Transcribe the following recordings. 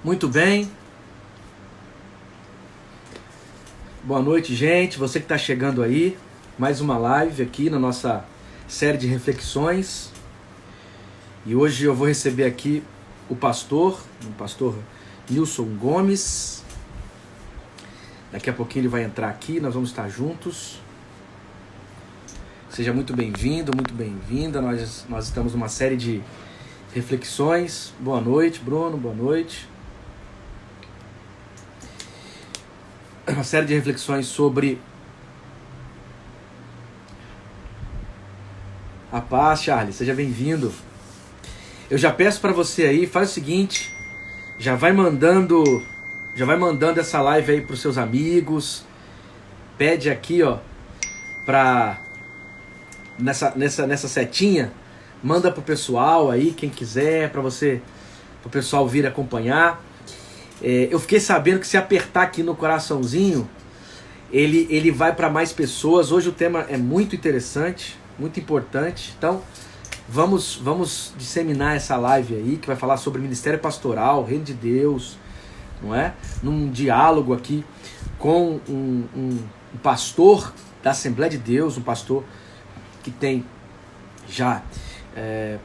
Muito bem. Boa noite, gente. Você que está chegando aí, mais uma live aqui na nossa série de reflexões. E hoje eu vou receber aqui o pastor Nilson Gomes. Daqui a pouquinho ele vai entrar aqui, nós vamos estar juntos. Seja muito bem-vindo, muito bem-vinda. Nós estamos numa série de reflexões. Boa noite, Bruno. Boa noite. Uma série de reflexões sobre a paz. Charles, seja bem-vindo. Eu já peço para você aí, faz o seguinte, já vai mandando essa live aí para os seus amigos. Pede aqui, ó, nessa setinha, manda pro pessoal aí, quem quiser, pro pessoal vir acompanhar. Eu fiquei sabendo que se apertar aqui no coraçãozinho, ele vai para mais pessoas. Hoje o tema é muito interessante, muito importante. Então, vamos disseminar essa live aí, que vai falar sobre ministério pastoral, reino de Deus, não é? Num diálogo aqui com um pastor da Assembleia de Deus, um pastor que tem já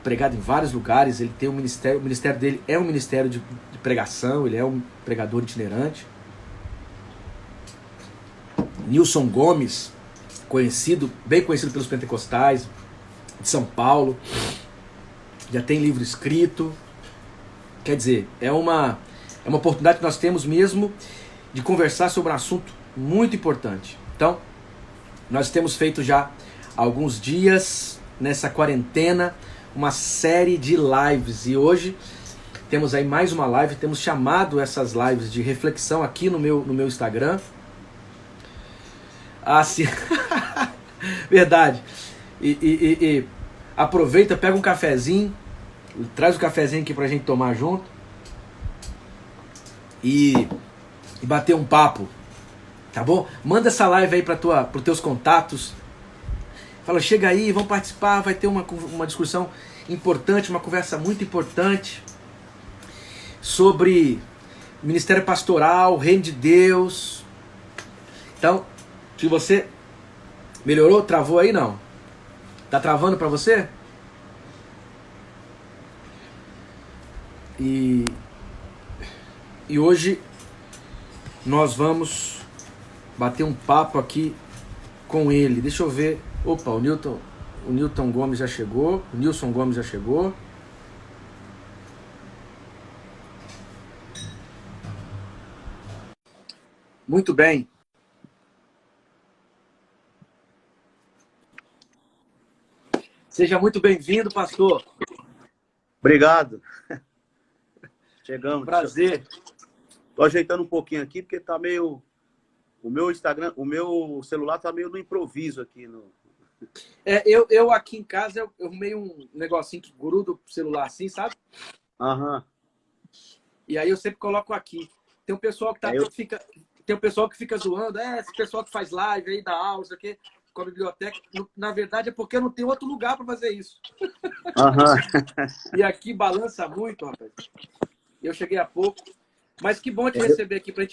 pregado em vários lugares. Ele tem um ministério, o ministério dele é um ministério de pregação, ele é um pregador itinerante. Nilson Gomes, bem conhecido pelos pentecostais de São Paulo, já tem livro escrito. Quer dizer, é uma oportunidade que nós temos mesmo de conversar sobre um assunto muito importante. Então, nós temos feito já há alguns dias, nessa quarentena, uma série de lives. E hoje temos aí mais uma live, temos chamado essas lives de reflexão aqui no meu Instagram. Ah, sim. Verdade. E aproveita, pega um cafezinho, traz o cafezinho aqui pra gente tomar junto e bater um papo, tá bom? Manda essa live aí pros teus contatos. Fala, chega aí, vamos participar, vai ter uma discussão importante, uma conversa muito importante sobre ministério pastoral, reino de Deus. Então, se você melhorou, travou aí, não? Tá travando para você? E hoje nós vamos bater um papo aqui com ele. Deixa eu ver. Opa, o Nilson Gomes já chegou. O Nilson Gomes já chegou. Muito bem. Seja muito bem-vindo, pastor. Obrigado. Chegamos. Prazer. Tô ajeitando um pouquinho aqui, porque tá meio... O meu Instagram, o meu celular tá meio no improviso aqui. Eu aqui em casa, eu arrumei um negocinho que gruda o celular assim, sabe? Aham. E aí eu sempre coloco aqui. Tem um pessoal que tem um pessoal que fica zoando, esse pessoal que faz live aí, dá aula, isso aqui, com a biblioteca. Na verdade é porque eu não tenho outro lugar para fazer isso. Aham. E aqui balança muito, rapaz. Eu cheguei há pouco. Mas que bom te receber aqui para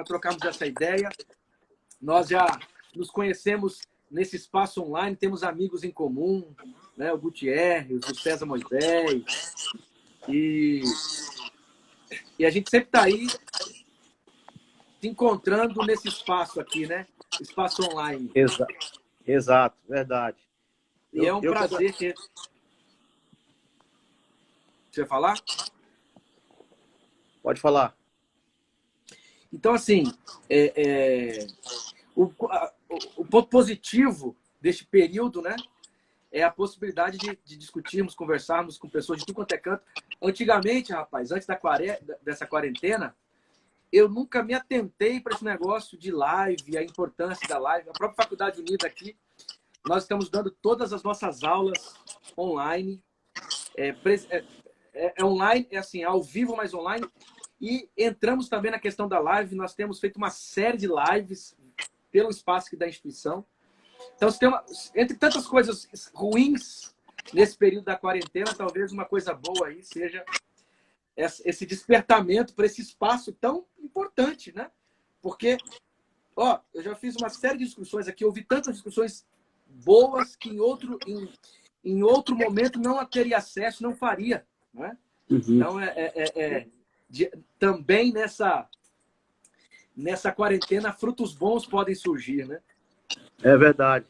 trocarmos essa ideia. Nós já nos conhecemos nesse espaço online, temos amigos em comum, né? O Gutierrez, o César Moisés. E a gente sempre está aí se encontrando nesse espaço aqui, né? Espaço online. Exato, verdade. E é um prazer ter... Você vai falar? Pode falar. Então, assim, o ponto positivo deste período, né, é a possibilidade de discutirmos, conversarmos com pessoas de tudo quanto é canto. Antigamente, rapaz, antes dessa quarentena, eu nunca me atentei para esse negócio de live, a importância da live. A própria Faculdade Unida aqui, nós estamos dando todas as nossas aulas online. Online, é assim, ao vivo, mas online. E entramos também na questão da live. Nós temos feito uma série de lives pelo espaço aqui da instituição. Então, entre tantas coisas ruins nesse período da quarentena, talvez uma coisa boa aí seja esse despertamento para esse espaço tão importante, né? Porque, ó, eu já fiz uma série de discussões aqui, ouvi tantas discussões boas que em outro momento não teria acesso, não faria, né? Então, também nessa quarentena, frutos bons podem surgir, né? É verdade,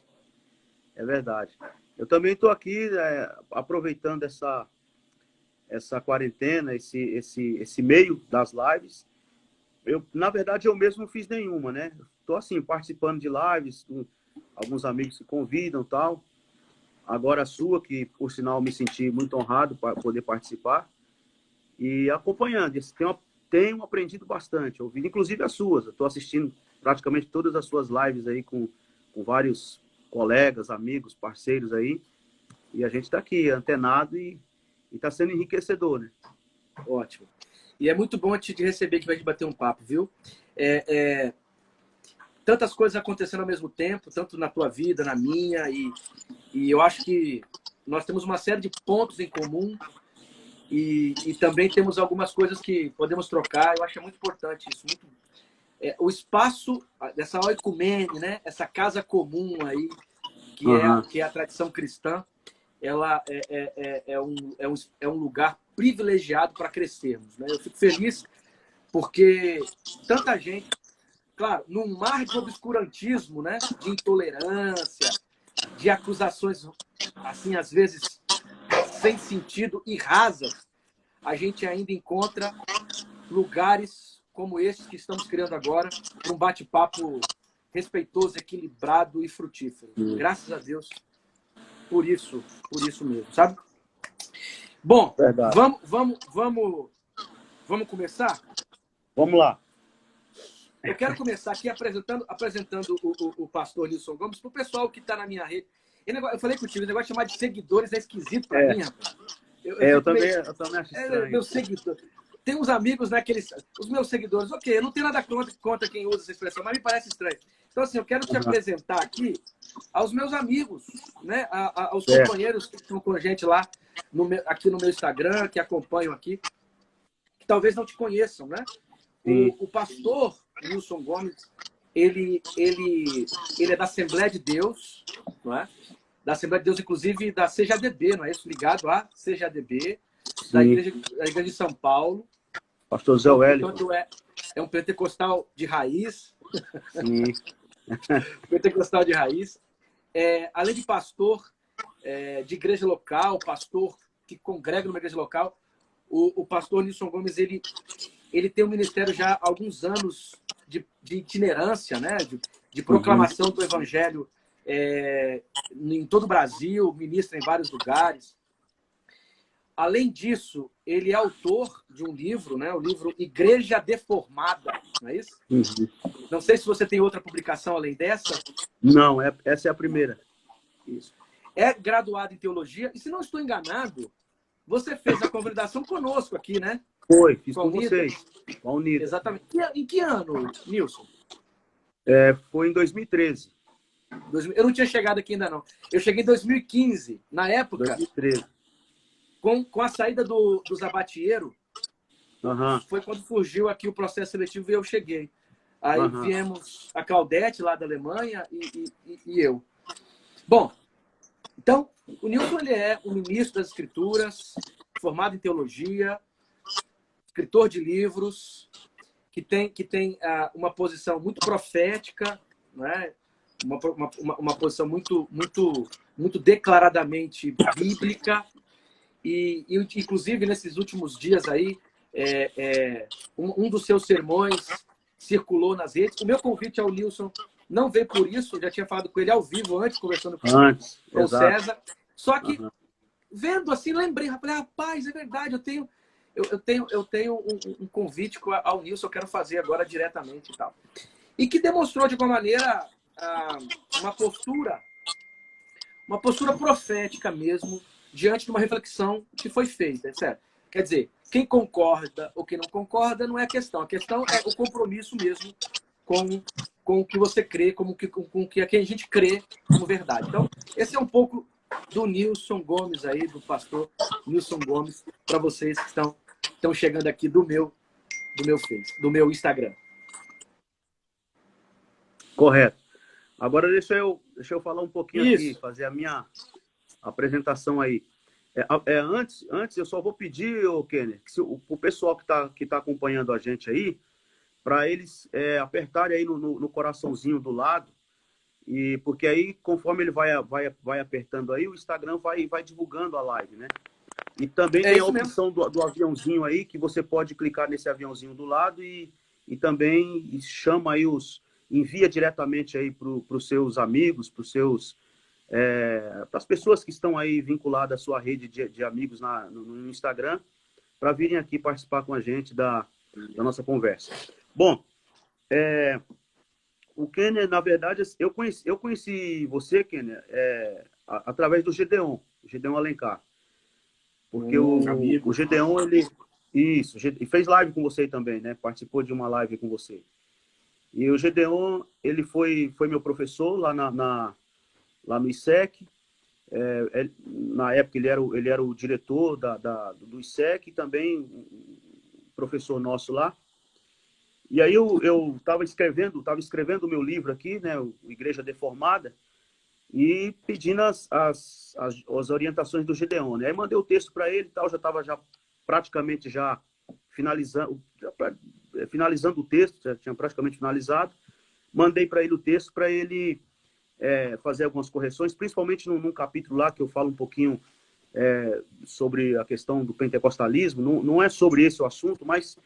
é verdade. Eu também estou aqui aproveitando essa quarentena, esse meio das lives. Na verdade, eu mesmo não fiz nenhuma, né? Estou assim, participando de lives, com alguns amigos que convidam e tal. Agora a sua, que por sinal me senti muito honrado para poder participar. E acompanhando. Tenho aprendido bastante, ouvindo, inclusive as suas. Estou assistindo praticamente todas as suas lives aí com vários colegas, amigos, parceiros aí. E a gente está aqui, antenado, e está sendo enriquecedor, né? Ótimo. E é muito bom te receber que vai te bater um papo, viu? Tantas coisas acontecendo ao mesmo tempo, tanto na tua vida, na minha, e eu acho que nós temos uma série de pontos em comum e também temos algumas coisas que podemos trocar. Eu acho muito importante isso. O espaço dessa oicumene, né? Essa casa comum aí, que é a tradição cristã, ela é um lugar privilegiado para crescermos, né? Eu fico feliz porque tanta gente, claro, num mar de obscurantismo, né? De intolerância, de acusações, assim, às vezes sem sentido e rasas, a gente ainda encontra lugares como esses que estamos criando agora para um bate-papo respeitoso, equilibrado e frutífero. Graças a Deus por isso mesmo, sabe? Bom, vamos começar? Vamos lá. Eu quero começar aqui apresentando o pastor Nilson Gomes para o pessoal que está na minha rede. Eu falei contigo, o negócio de chamar de seguidores é esquisito para mim, rapaz. Eu também acho estranho. Meu seguidor. Tem uns amigos, né, os meus seguidores. Ok, eu não tenho nada contra quem usa essa expressão, mas me parece estranho. Então, assim, eu quero te apresentar aqui aos meus amigos, né, aos companheiros que estão com a gente lá, aqui no meu Instagram, que acompanham aqui, que talvez não te conheçam, né? O pastor Nilson Gomes, ele é da Assembleia de Deus, não é? Da Assembleia de Deus, inclusive da CJDB, não é isso? Ligado à CJDB, da igreja de São Paulo. Pastor Zé Wellington. Portanto, é um pentecostal de raiz. Sim. Pentecostal de raiz. Além de pastor de igreja local, pastor que congrega numa igreja local, o pastor Nilson Gomes, ele tem um ministério já há alguns anos de itinerância, né? De proclamação do evangelho em todo o Brasil, ministra em vários lugares. Além disso, ele é autor de um livro, né? O livro Igreja Deformada, não é isso? Não sei se você tem outra publicação além dessa. Não, essa é a primeira. Isso. É graduado em teologia, e se não estou enganado, você fez a convalidação conosco aqui, né? Foi, fiz com vocês. Com a Unida. Exatamente. Em que ano, Nilson? Foi em 2013. Eu não tinha chegado aqui ainda, não. Eu cheguei em 2015. Na época, 2013. Com a saída do Zabatiero, foi quando surgiu aqui o processo seletivo e eu cheguei. Aí viemos a Claudete, lá da Alemanha, e eu. Bom, então, o Nilson, ele é um ministro das Escrituras, formado em teologia, escritor de livros, que tem uma posição muito profética, né? Uma posição muito declaradamente bíblica, e inclusive nesses últimos dias aí, um dos seus sermões circulou nas redes. O meu convite ao Nilson não veio por isso, eu já tinha falado com ele ao vivo antes, conversando com o César. Só que, vendo assim, lembrei, rapaz, é verdade, eu tenho um convite ao Nilson, eu quero fazer agora diretamente e tal. E que demonstrou, de alguma maneira, uma postura profética mesmo, diante de uma reflexão que foi feita, certo? Quer dizer, quem concorda ou quem não concorda não é a questão é o compromisso mesmo com o que você crê, com o que a gente crê como verdade. Então, esse é um pouco do Nilson Gomes aí, do pastor Nilson Gomes, para vocês que estão estão chegando aqui do meu Instagram. Correto. Agora deixa eu falar um pouquinho Isso. aqui, fazer a minha apresentação aí. Antes eu só vou pedir, Kenner, que o pessoal que tá acompanhando a gente aí, para eles apertarem aí no coraçãozinho do lado, e porque aí, conforme ele vai apertando aí, o Instagram vai divulgando a live, né? E também tem a opção do aviãozinho aí, que você pode clicar nesse aviãozinho do lado e também chama aí envia diretamente aí para os seus amigos, para as pessoas que estão aí vinculadas à sua rede de amigos no Instagram, para virem aqui participar com a gente da nossa conversa. Bom, o Kenner, na verdade, eu conheci você, Kenner, através do Gedeon Alencar. Porque o Gedeon, ele fez live com você também, né? Participou de uma live com você. E o Gedeon, ele foi meu professor lá no ISEC. Na época, ele era o diretor do ISEC e também professor nosso lá. E aí eu estava escrevendo o meu livro aqui, né, o Igreja Deformada, e pedindo as orientações do Gedeon, né? Aí mandei o texto para ele e tal, já estava praticamente finalizando o texto, já tinha praticamente finalizado. Mandei para ele o texto para ele fazer algumas correções, principalmente num capítulo lá que eu falo um pouquinho sobre a questão do pentecostalismo. Não é sobre esse o assunto, mas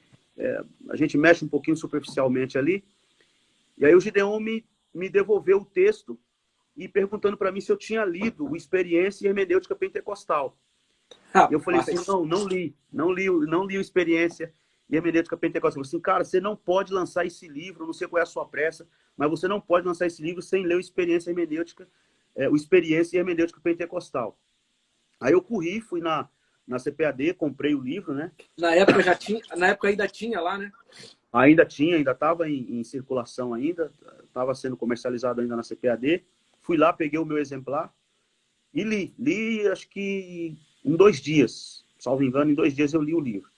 a gente mexe um pouquinho superficialmente ali. E aí o Gideon me devolveu o texto e perguntando para mim se eu tinha lido o Experiência e Hermenêutica Pentecostal. E eu falei assim, não li o Experiência e Hermenêutica Pentecostal. Eu falei assim, cara, você não pode lançar esse livro, não sei qual é a sua pressa, mas você não pode lançar esse livro sem ler o Experiência e Hermenêutica Pentecostal. Aí eu corri, fui na CPAD, comprei o livro, né? Na época ainda tinha lá, né? Ainda estava em circulação ainda, estava sendo comercializado ainda na CPAD. Fui lá, peguei o meu exemplar e li acho que em 2 dias, salvo engano, em 2 dias eu li o livro.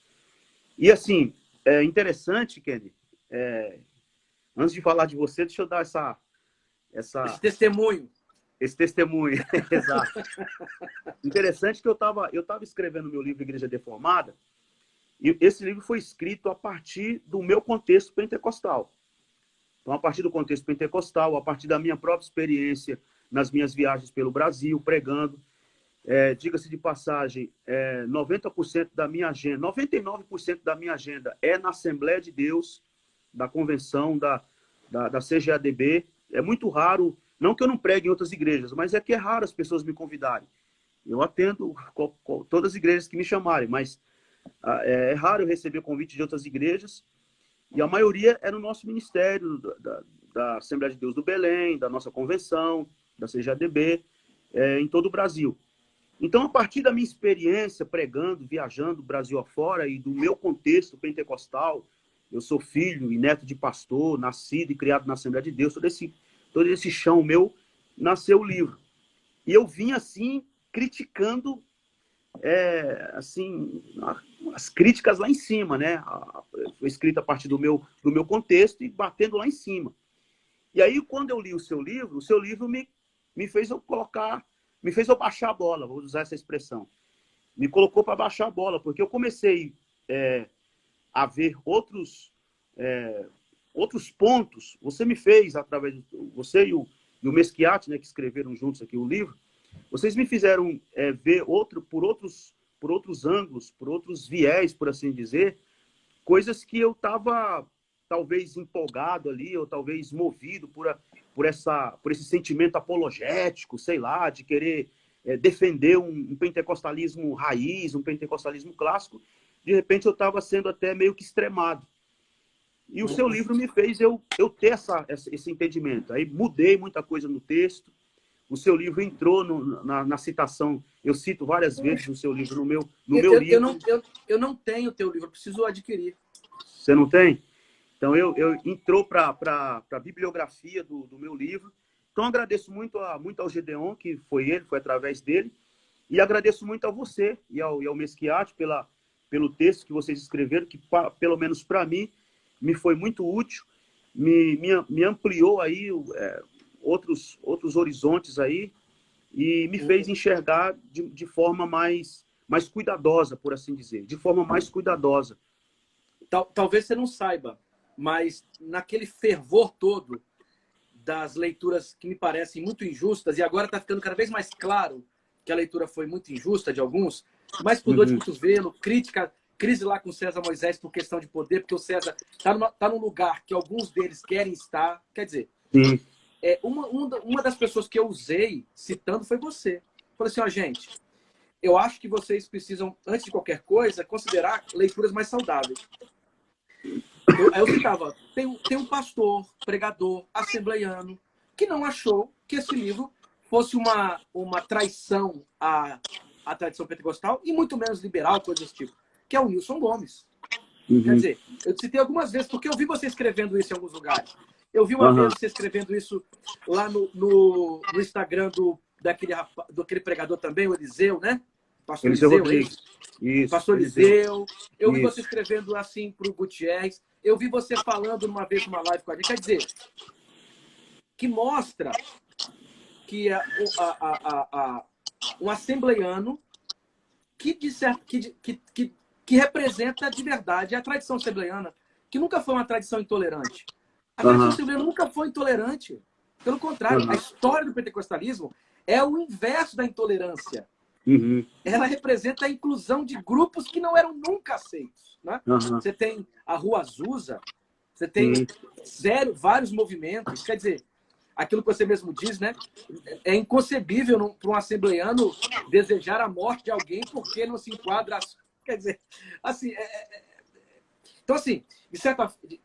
E assim, é interessante, Kenny, antes de falar de você, deixa eu dar esse testemunho. Esse testemunho, exato. Interessante que eu tava escrevendo meu livro Igreja Deformada, e esse livro foi escrito a partir do meu contexto pentecostal. Então, a partir do contexto pentecostal, a partir da minha própria experiência nas minhas viagens pelo Brasil, pregando, diga-se de passagem, 90% da minha agenda, 99% da minha agenda é na Assembleia de Deus, da convenção, da CGADB. É muito raro, não que eu não pregue em outras igrejas, mas é que é raro as pessoas me convidarem. Eu atendo todas as igrejas que me chamarem, mas é raro eu receber convite de outras igrejas, e a maioria é no nosso ministério, da Assembleia de Deus do Belém, da nossa convenção, da CGADB, em todo o Brasil. Então, a partir da minha experiência pregando, viajando Brasil afora e do meu contexto pentecostal, eu sou filho e neto de pastor, nascido e criado na Assembleia de Deus, todo esse chão meu, nasceu o livro. E eu vim assim, criticando assim, as críticas lá em cima, né? Foi escrita a partir do meu contexto e batendo lá em cima. E aí, quando eu li o seu livro me fez eu baixar a bola, vou usar essa expressão. Me colocou para baixar a bola, porque eu comecei a ver outros pontos. Você me fez, através você e o Mesquiati, né, que escreveram juntos aqui o livro, vocês me fizeram ver por outros ângulos, por outros viés, por assim dizer, coisas que eu estava talvez empolgado ali, ou talvez movido por esse sentimento apologético, sei lá, de querer defender um pentecostalismo raiz, um pentecostalismo clássico. De repente eu estava sendo até meio que extremado. E o seu livro me fez eu ter esse entendimento. Aí mudei muita coisa no texto. O seu livro entrou na citação. Eu cito várias vezes o seu livro no meu livro. Eu não tenho o teu livro, eu preciso adquirir. Você não tem? Então, entrou para a bibliografia do meu livro. Então, agradeço muito ao Gedeon, que foi através dele. E agradeço muito a você e ao Mesquiati pelo texto que vocês escreveram, que pelo menos para mim me foi muito útil, me ampliou aí outros horizontes aí e me fez enxergar de forma mais cuidadosa, por assim dizer, de forma mais cuidadosa. Talvez você não saiba, mas naquele fervor todo das leituras que me parecem muito injustas, e agora está ficando cada vez mais claro que a leitura foi muito injusta de alguns, mas por dor de cotovelo, crise lá com César Moisés por questão de poder, porque o César está num lugar que alguns deles querem estar. Quer dizer, uma das pessoas que eu usei citando foi você. Falei assim, ó, gente, eu acho que vocês precisam, antes de qualquer coisa, considerar leituras mais saudáveis. Eu citava, tem um pastor, pregador, assembleiano, que não achou que esse livro fosse uma traição à tradição pentecostal e muito menos liberal, coisa desse tipo, que é o Nilson Gomes. Quer dizer, eu te citei algumas vezes, porque eu vi você escrevendo isso em alguns lugares. Eu vi uma vez você escrevendo isso lá no Instagram daquele pregador também, o Eliseu, né? Pastor Eliseu, é isso? Isso, Pastor Eliseu. Eu vi você escrevendo assim para o Gutierrez. Eu vi você falando uma vez numa live com a gente. Quer dizer, que mostra que um assembleiano que representa de verdade a tradição assembleiana, que nunca foi uma tradição intolerante. A tradição assembleiana nunca foi intolerante. Pelo contrário, a história do pentecostalismo é o inverso da intolerância. Ela representa a inclusão de grupos que não eram nunca aceitos. Né? Você tem a Rua Azusa, você tem vários movimentos. Quer dizer, aquilo que você mesmo diz, né? É inconcebível para um assembleiano desejar a morte de alguém porque não se enquadra. Quer dizer, assim, então, assim,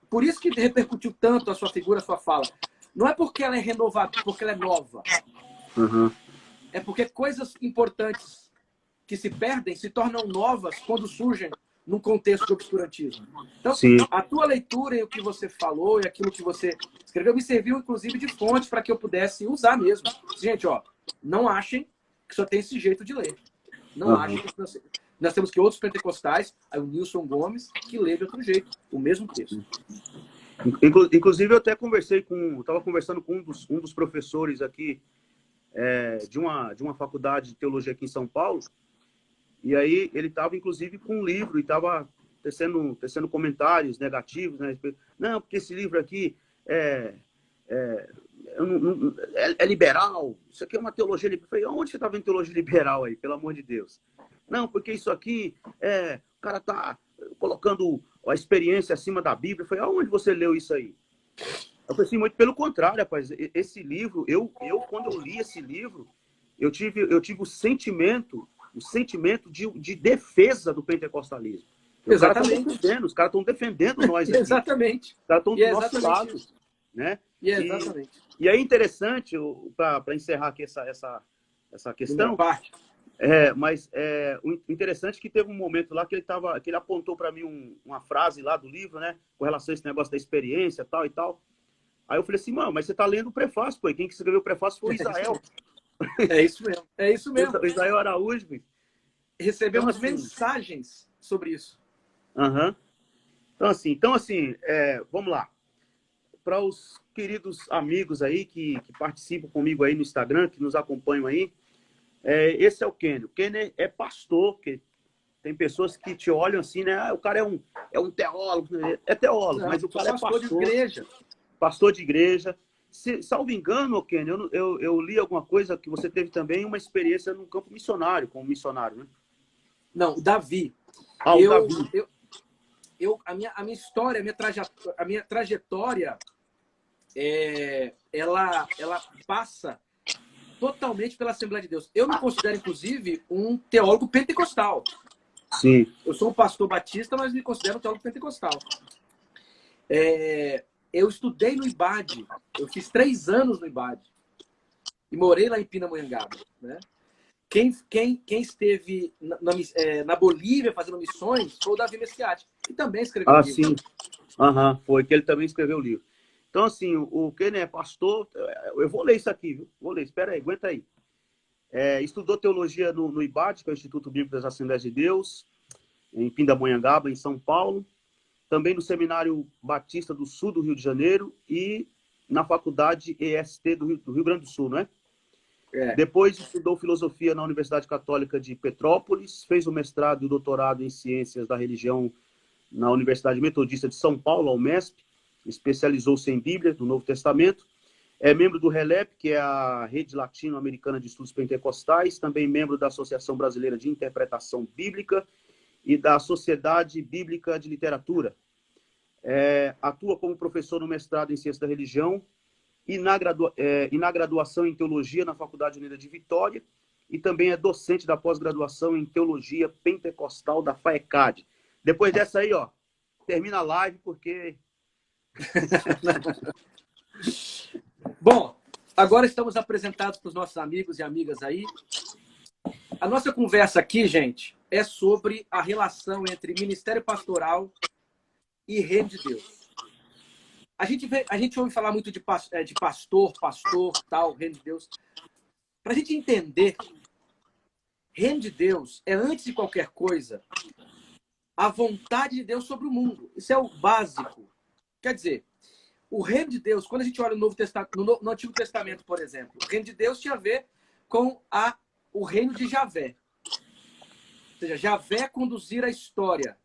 por isso que repercutiu tanto a sua figura, a sua fala. Não é porque ela é renovada, porque ela é nova. É porque coisas importantes que se perdem se tornam novas quando surgem num contexto de obscurantismo. Então, a tua leitura e o que você falou e aquilo que você escreveu me serviu, inclusive, de fonte para que eu pudesse usar mesmo. Gente, ó, não achem que só tem esse jeito de ler. Não achem que nós temos que outros pentecostais, aí o Nilson Gomes, que lê de outro jeito, o mesmo texto. Inclusive, eu até estava conversando com um dos professores aqui de uma faculdade de teologia aqui em São Paulo, e aí ele estava, inclusive, com um livro e estava tecendo comentários negativos, né? Não, porque esse livro aqui é liberal, isso aqui é uma teologia liberal. Eu falei, onde você está vendo teologia liberal aí, pelo amor de Deus? Não, porque isso aqui, o cara está colocando a experiência acima da Bíblia. Eu falei, aonde você leu isso aí? Eu falei assim, muito pelo contrário, rapaz. Esse livro, quando eu li esse livro, eu tive o sentimento de defesa do pentecostalismo. Exatamente. Os caras estão defendendo nós aqui. Exatamente. Os caras estão do nosso lado. Né? E aí, interessante, para encerrar aqui essa questão, mas o interessante é que teve um momento lá que ele apontou para mim uma frase lá do livro, né, com relação a esse negócio da experiência, tal e tal. Aí eu falei assim, mano, mas você tá lendo o prefácio, pô. Quem que escreveu o prefácio foi o Israel. É isso mesmo. É isso mesmo. O Israel Araújo. Recebemos mensagens sobre isso. Então, assim, vamos lá. Para os queridos amigos aí que participam comigo aí no Instagram, que nos acompanham aí, esse é o Kenner. O Kenner é pastor, que tem pessoas que te olham assim, né? O cara é um teólogo, é teólogo, mas o cara é pastor de igreja. Pastor de igreja. Salvo engano, Kenner, eu li alguma coisa que você teve também uma experiência no campo missionário, como missionário, né? Não, Davi. Davi. A minha história, a minha trajetória, ela passa totalmente pela Assembleia de Deus. Eu me considero, inclusive, um teólogo pentecostal. Sim. Eu sou um pastor batista, mas me considero um teólogo pentecostal. Eu estudei no IBAD. Eu fiz 3 anos no IBAD. E morei lá em Pindamonhangaba, né? Quem esteve na Bolívia fazendo missões foi o Davi Messiati, que também escreveu o livro. Sim. Foi que ele também escreveu o livro. Então, assim, o Kenner é pastor. Eu vou ler isso aqui, viu? Vou ler, espera aí, aguenta aí. Estudou teologia no IBAD, que é o Instituto Bíblico das Assembleias de Deus. em Pindamonhangaba, em São Paulo, também no Seminário Batista do Sul do Rio de Janeiro e na Faculdade EST do Rio Grande do Sul, não é? Depois estudou filosofia na Universidade Católica de Petrópolis, fez o mestrado e o doutorado em ciências da religião na Universidade Metodista de São Paulo, a UMESP, especializou-se em Bíblia, do Novo Testamento, é membro do RELEP, que é a Rede Latino-Americana de Estudos Pentecostais, também membro da Associação Brasileira de Interpretação Bíblica e da Sociedade Bíblica de Literatura. Atua como professor no mestrado em Ciência da Religião e na graduação em Teologia na Faculdade Unida de Vitória e também é docente da pós-graduação em Teologia Pentecostal da FAECAD. Depois dessa aí, ó, termina a live porque... Bom, agora estamos apresentados para os nossos amigos e amigas aí. A nossa conversa aqui, gente, é sobre a relação entre ministério pastoral e reino de Deus. A gente ouve falar muito de pastor, tal, reino de Deus. Para a gente entender, reino de Deus é, antes de qualquer coisa, a vontade de Deus sobre o mundo. Isso é o básico. Quer dizer, o reino de Deus, quando a gente olha no Antigo Testamento, por exemplo, o reino de Deus tinha a ver com o reino de Javé. Ou seja, Javé conduzir a história.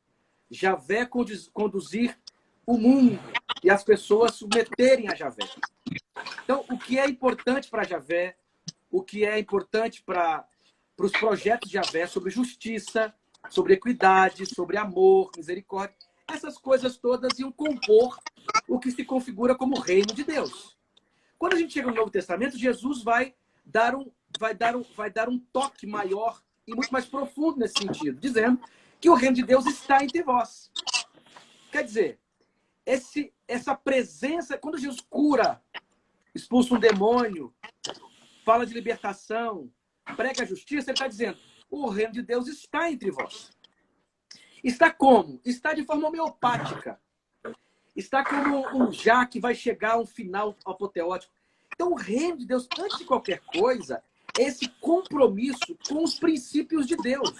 Javé conduzir o mundo e as pessoas submeterem a Javé. Então, o que é importante para Javé, o que é importante para os projetos de Javé sobre justiça, sobre equidade, sobre amor, misericórdia, essas coisas todas iam compor o que se configura como o reino de Deus. Quando a gente chega no Novo Testamento, Jesus vai dar um toque maior e muito mais profundo nesse sentido, dizendo que o reino de Deus está entre vós. Quer dizer, essa presença, quando Jesus cura, expulsa um demônio, fala de libertação, prega a justiça, ele está dizendo, o reino de Deus está entre vós. Está como? Está de forma homeopática. Está como um já que vai chegar a um final apoteótico. Então, o reino de Deus, antes de qualquer coisa, é esse compromisso com os princípios de Deus,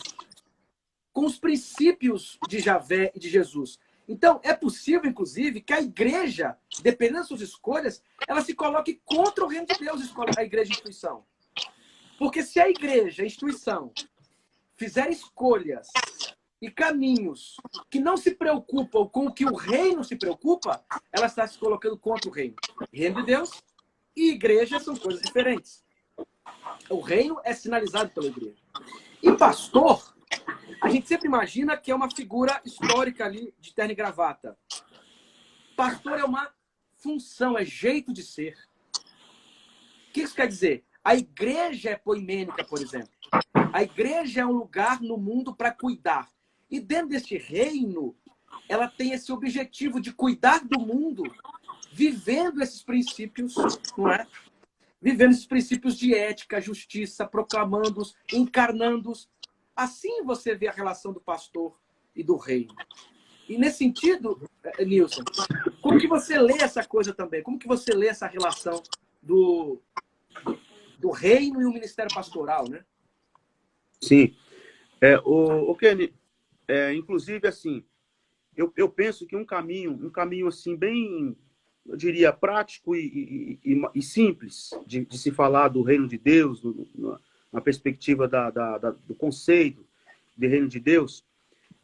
com os princípios de Javé e de Jesus. Então, é possível, inclusive, que a igreja, dependendo das suas escolhas, ela se coloque contra o reino de Deus, a igreja instituição. Porque se a igreja, a instituição, fizer escolhas e caminhos que não se preocupam com o que o reino se preocupa, ela está se colocando contra o reino. Reino de Deus e igreja são coisas diferentes. O reino é sinalizado pela igreja. E pastor, a gente sempre imagina que é uma figura histórica ali de terno e gravata. Pastor é uma função, é jeito de ser. O que isso quer dizer? A igreja é poimênica, por exemplo. A igreja é um lugar no mundo para cuidar. E dentro deste reino, ela tem esse objetivo de cuidar do mundo, vivendo esses princípios, não é? Vivendo esses princípios de ética, justiça, proclamando-os, encarnando-os. Assim você vê a relação do pastor e do reino. E nesse sentido, Nilson, como que você lê essa coisa também? Como que você lê essa relação do reino e o ministério pastoral, né? Sim. Kenny, inclusive, assim, eu penso que um caminho assim, bem, eu diria, prático e simples de se falar do reino de Deus, na perspectiva do conceito de reino de Deus,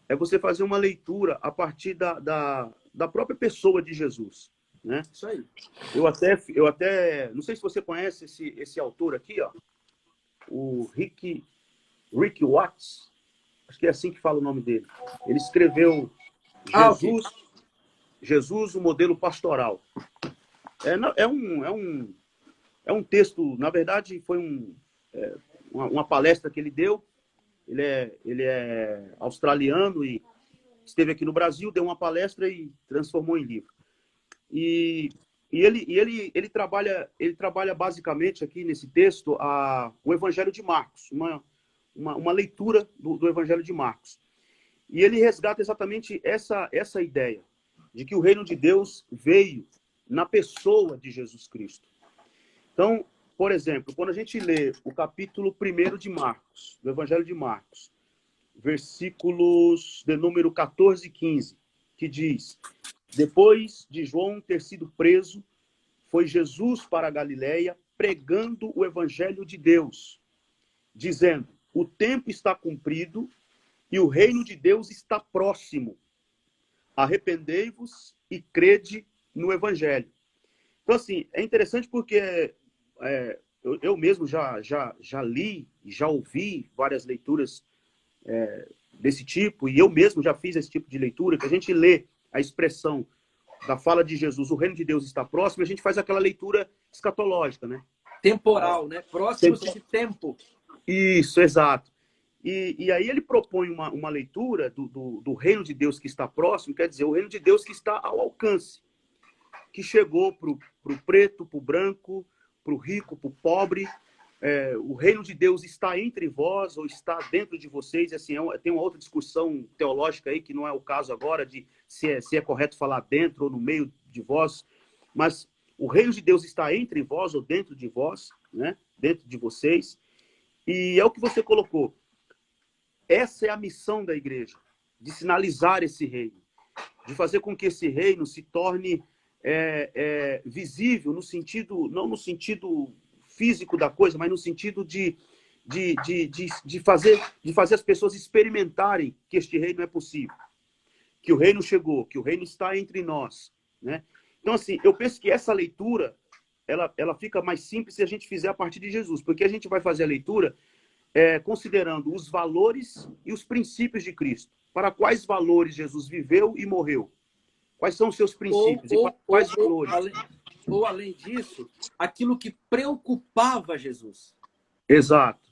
é você fazer uma leitura a partir da própria pessoa de Jesus, né? Isso aí. Eu até não sei se você conhece esse autor aqui, ó, o Rick Watts, acho que é assim que fala o nome dele. Ele escreveu Jesus, o modelo pastoral. É um texto, na verdade, foi uma palestra que ele deu. Ele é australiano e esteve aqui no Brasil, deu uma palestra e transformou em livro. E ele trabalha basicamente aqui nesse texto o Evangelho de Marcos, uma leitura do Evangelho de Marcos. E ele resgata exatamente essa ideia de que o reino de Deus veio na pessoa de Jesus Cristo. Então, por exemplo, quando a gente lê o capítulo 1 de Marcos, do Evangelho de Marcos, versículos de número 14 e 15, que diz: depois de João ter sido preso, foi Jesus para a Galiléia pregando o evangelho de Deus, dizendo: o tempo está cumprido e o reino de Deus está próximo. Arrependei-vos e crede no evangelho. Então, assim, é interessante porque eu mesmo já li, já ouvi várias leituras desse tipo, e eu mesmo já fiz esse tipo de leitura, que a gente lê a expressão da fala de Jesus, o reino de Deus está próximo, a gente faz aquela leitura escatológica, né? Temporal, né? Próximo de tempo. Isso, exato. E aí ele propõe uma leitura do reino de Deus que está próximo, quer dizer, o reino de Deus que está ao alcance, que chegou para o preto, para o branco, para o rico, para o pobre. O reino de Deus está entre vós ou está dentro de vocês. Assim, tem uma outra discussão teológica aí, que não é o caso agora, de se é correto falar dentro ou no meio de vós, mas o reino de Deus está entre vós ou dentro de vós, né? Dentro de vocês. E é o que você colocou. Essa é a missão da igreja, de sinalizar esse reino, de fazer com que esse reino se torne visível, no sentido, não no sentido físico da coisa, mas no sentido de fazer as pessoas experimentarem que este reino é possível, que o reino chegou, que o reino está entre nós, né? Então, assim, eu penso que essa leitura, ela fica mais simples se a gente fizer a partir de Jesus, porque a gente vai fazer a leitura considerando os valores e os princípios de Cristo. Para quais valores Jesus viveu e morreu? Quais são os seus princípios? E quais valores? Além disso, aquilo que preocupava Jesus. Exato.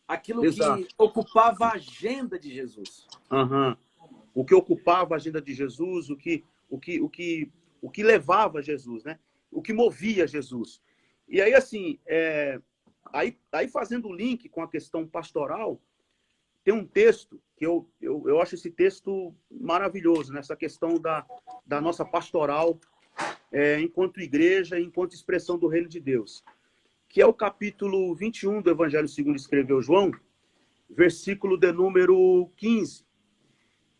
Aquilo que ocupava a agenda de Jesus. Uhum. O que ocupava a agenda de Jesus, o que levava Jesus, né? O que movia Jesus. E aí, assim, aí fazendo o link com a questão pastoral, tem um texto que eu acho esse texto maravilhoso, nessa questão da nossa pastoral enquanto igreja, enquanto expressão do reino de Deus, que é o capítulo 21 do Evangelho segundo escreveu João, versículo de número 15,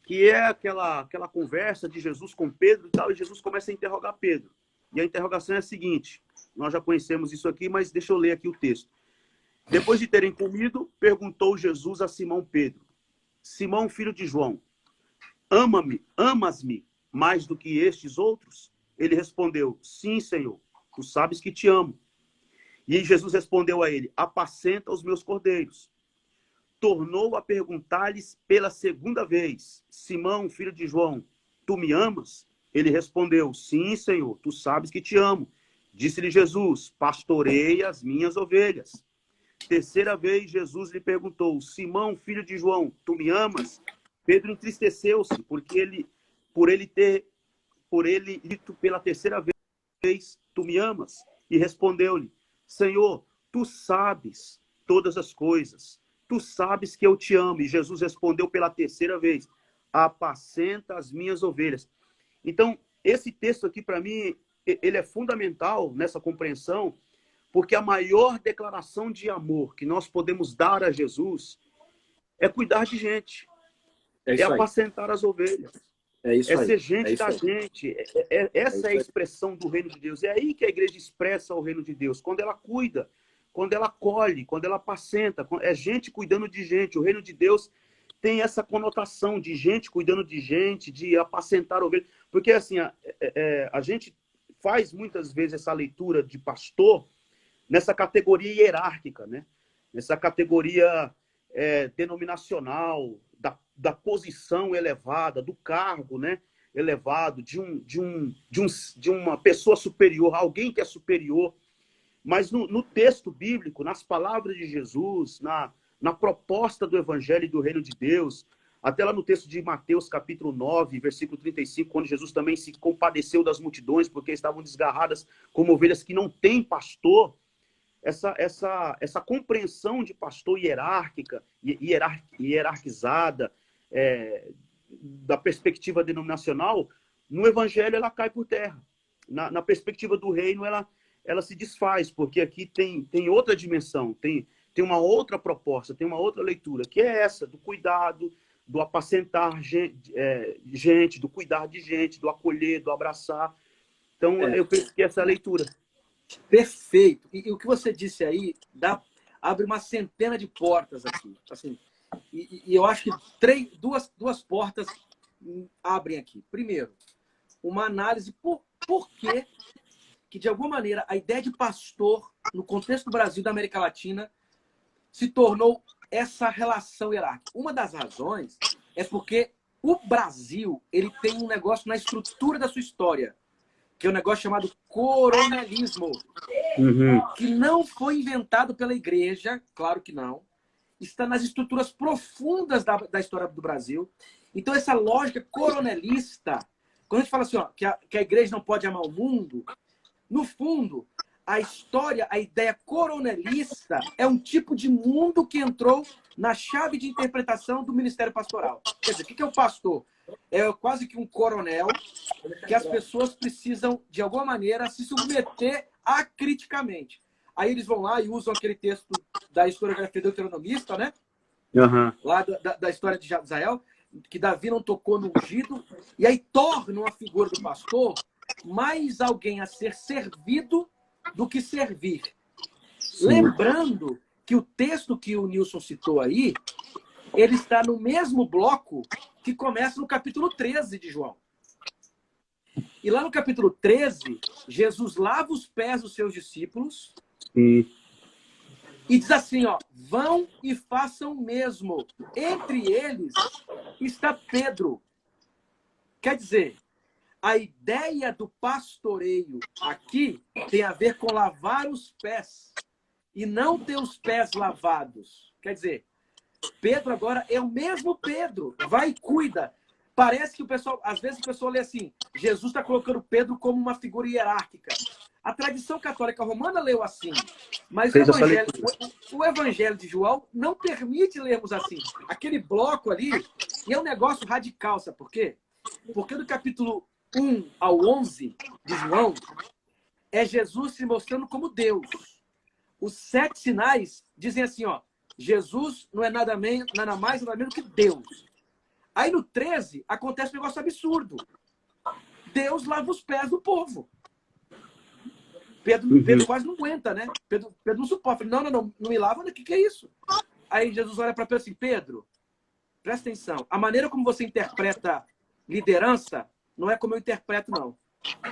que é aquela conversa de Jesus com Pedro e tal, e Jesus começa a interrogar Pedro. E a interrogação é a seguinte, nós já conhecemos isso aqui, mas deixa eu ler aqui o texto. Depois de terem comido, perguntou Jesus a Simão Pedro: Simão, filho de João, amas-me mais do que estes outros? Ele respondeu: sim, Senhor, tu sabes que te amo. E Jesus respondeu a ele: apacenta os meus cordeiros. Tornou a perguntar-lhes pela segunda vez: Simão, filho de João, tu me amas? Ele respondeu: sim, Senhor, tu sabes que te amo. Disse-lhe Jesus: pastoreia as minhas ovelhas. Terceira vez, Jesus lhe perguntou: Simão, filho de João, tu me amas? Pedro entristeceu-se, por ele dito pela terceira vez: tu me amas? E respondeu-lhe: Senhor, tu sabes todas as coisas. Tu sabes que eu te amo. E Jesus respondeu pela terceira vez: apacenta as minhas ovelhas. Então, esse texto aqui, para mim, ele é fundamental nessa compreensão, porque a maior declaração de amor que nós podemos dar a Jesus é cuidar de gente. É apacentar as ovelhas. É ser gente da gente. Essa é a expressão do reino de Deus. É aí que a igreja expressa o reino de Deus. Quando ela cuida, quando ela colhe, quando ela apacenta. É gente cuidando de gente. O reino de Deus tem essa conotação de gente cuidando de gente, de apacentar ovelhas. Porque assim, a gente faz muitas vezes essa leitura de pastor nessa categoria hierárquica, né? Nessa categoria denominacional, da posição elevada, do cargo, né? Elevado, de uma pessoa superior, alguém que é superior. Mas no texto bíblico, nas palavras de Jesus, na proposta do evangelho e do reino de Deus, até lá no texto de Mateus, capítulo 9, versículo 35, quando Jesus também se compadeceu das multidões, porque estavam desgarradas como ovelhas que não têm pastor, essa compreensão de pastor hierárquica, hierarquizada, da perspectiva denominacional, no evangelho ela cai por terra. Na perspectiva do reino, ela se desfaz, porque aqui tem outra dimensão, tem uma outra proposta, tem uma outra leitura, que é essa, do cuidado, do apacentar gente, do cuidar de gente, do acolher, do abraçar. Então, eu penso que essa é a leitura. Perfeito. E o que você disse aí abre uma centena de portas aqui. Assim, e eu acho que duas portas abrem aqui. Primeiro, uma análise por que, de alguma maneira, a ideia de pastor, no contexto do Brasil e da América Latina, se tornou essa relação hierárquica. Uma das razões é porque o Brasil ele tem um negócio na estrutura da sua história, que é um negócio chamado coronelismo, que não foi inventado pela igreja, claro que não, está nas estruturas profundas da história do Brasil. Então, essa lógica coronelista, quando a gente fala assim, ó, que a igreja não pode amar o mundo, no fundo, a história, a ideia coronelista é um tipo de mundo que entrou na chave de interpretação do ministério pastoral. Quer dizer, o que é o pastor? É quase que um coronel que as pessoas precisam, de alguma maneira, se submeter acriticamente. Aí eles vão lá e usam aquele texto da historiografia deuteronomista, né? Lá da história de Israel, que Davi não tocou no ungido, e aí tornam a figura do pastor mais alguém a ser servido do que servir. Sim. Lembrando que o texto que o Nilson citou aí, ele está no mesmo bloco que começa no capítulo 13 de João. E lá no capítulo 13, Jesus lava os pés dos seus discípulos e diz assim, ó, vão e façam o mesmo. Entre eles está Pedro. Quer dizer, a ideia do pastoreio aqui tem a ver com lavar os pés e não ter os pés lavados. Quer dizer, Pedro agora é o mesmo Pedro. Vai e cuida. Parece que o pessoal, às vezes o pessoal lê assim, Jesus está colocando Pedro como uma figura hierárquica. A tradição católica romana leu assim, mas o evangelho de João não permite lermos assim. Aquele bloco ali, e é um negócio radical, sabe por quê? Porque do capítulo 1 ao 11 de João, é Jesus se mostrando como Deus. Os 7 sinais dizem assim, ó, Jesus não é nada mais, nada menos que Deus. Aí no 13, acontece um negócio absurdo. Deus lava os pés do povo. Pedro quase não aguenta, né? Pedro não suporta. Não me lava, o que é isso? Aí Jesus olha para Pedro assim, Pedro, presta atenção, a maneira como você interpreta liderança não é como eu interpreto, não.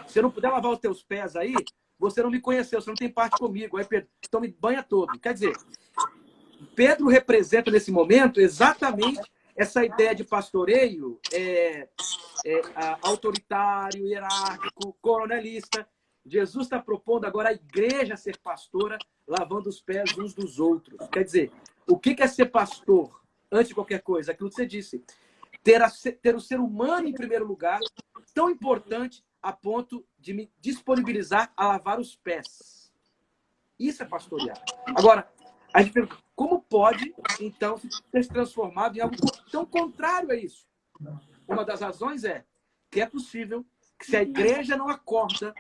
Se eu não puder lavar os teus pés aí, você não me conheceu, você não tem parte comigo. Aí Pedro, então me banha todo. Quer dizer, Pedro representa nesse momento exatamente essa ideia de pastoreio autoritário, hierárquico, coronelista. Jesus está propondo agora a igreja ser pastora, lavando os pés uns dos outros. Quer dizer, o que é ser pastor? Antes de qualquer coisa, aquilo que você disse. Ter o ser humano em primeiro lugar, tão importante a ponto de me disponibilizar a lavar os pés. Isso é pastorear. Agora, a gente pergunta, como pode, então, ter se transformado em algo tão contrário a isso? Uma das razões é que é possível que se a igreja não acorda,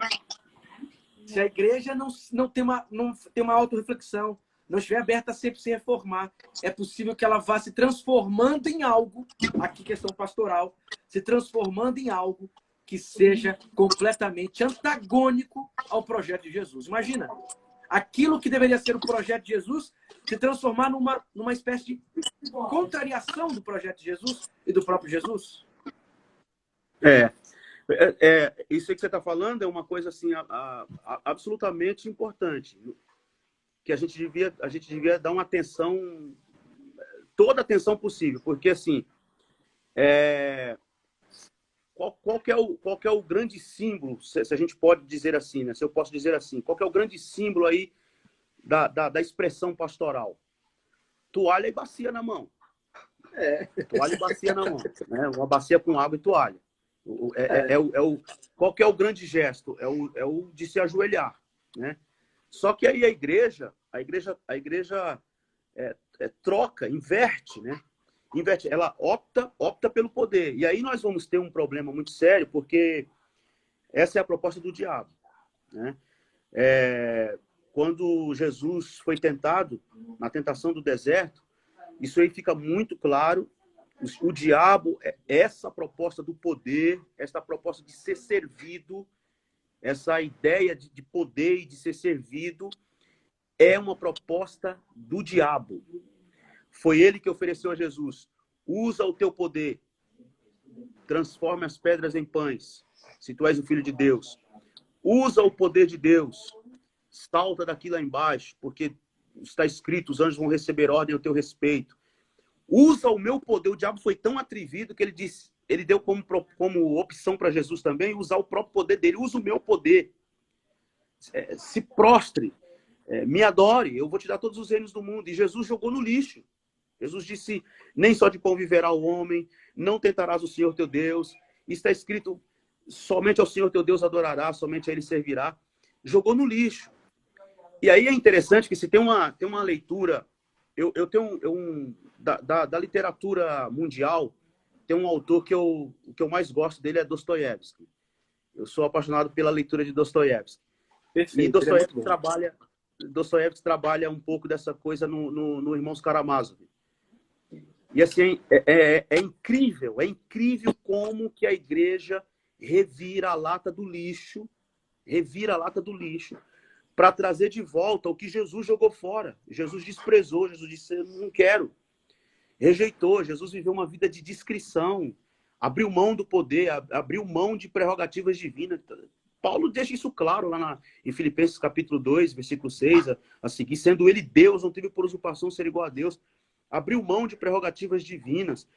se a igreja não tem uma autorreflexão, não estiver aberta a sempre se reformar, é possível que ela vá se transformando em algo, aqui questão pastoral, se transformando em algo que seja completamente antagônico ao projeto de Jesus. Imagina, aquilo que deveria ser o projeto de Jesus se transformar numa espécie de contrariação do projeto de Jesus e do próprio Jesus. Isso aí que você está falando é uma coisa assim, absolutamente importante, que a gente devia dar uma atenção, toda a atenção possível, porque assim, qual que é o grande símbolo, se a gente pode dizer assim, né? Se eu posso dizer assim, qual que é o grande símbolo aí da expressão pastoral? Toalha e bacia na mão. Toalha e bacia na mão, né? Uma bacia com água e toalha. Qual que é o grande gesto? É o de se ajoelhar, né? Só que aí a igreja troca, inverte, né? Inverte, ela opta pelo poder. E aí nós vamos ter um problema muito sério, porque essa é a proposta do diabo, né? quando Jesus foi tentado, na tentação do deserto, isso aí fica muito claro. O diabo, essa proposta do poder, essa proposta de ser servido, essa ideia de poder e de ser servido, é uma proposta do diabo. Foi ele que ofereceu a Jesus: usa o teu poder, transforme as pedras em pães, se tu és o Filho de Deus. Usa o poder de Deus, salta daqui lá embaixo, porque está escrito, os anjos vão receber ordem ao teu respeito. Usa o meu poder. O diabo foi tão atrevido que ele disse, ele deu como opção para Jesus também usar o próprio poder dele. Usa o meu poder. Se prostre, me adore, eu vou te dar todos os reinos do mundo. E Jesus jogou no lixo. Jesus disse: nem só de pão viverá o homem, não tentarás o Senhor teu Deus. Está escrito: somente ao Senhor teu Deus adorará, somente a ele servirá. Jogou no lixo. E aí é interessante que se tem uma leitura, eu tenho da literatura mundial, tem um autor que o que eu mais gosto dele é Dostoiévski. Eu sou apaixonado pela leitura de Dostoiévski. E Dostoiévski trabalha um pouco dessa coisa no Irmãos Karamazov. E assim, é incrível como que a igreja revira a lata do lixo, para trazer de volta o que Jesus jogou fora. Jesus desprezou, Jesus disse: eu não quero. Rejeitou. Jesus viveu uma vida de discrição, abriu mão do poder, abriu mão de prerrogativas divinas. Paulo deixa isso claro lá em Filipenses capítulo 2, versículo 6, a seguir: sendo ele Deus, não teve por usurpação ser igual a Deus. Abriu mão de prerrogativas divinas.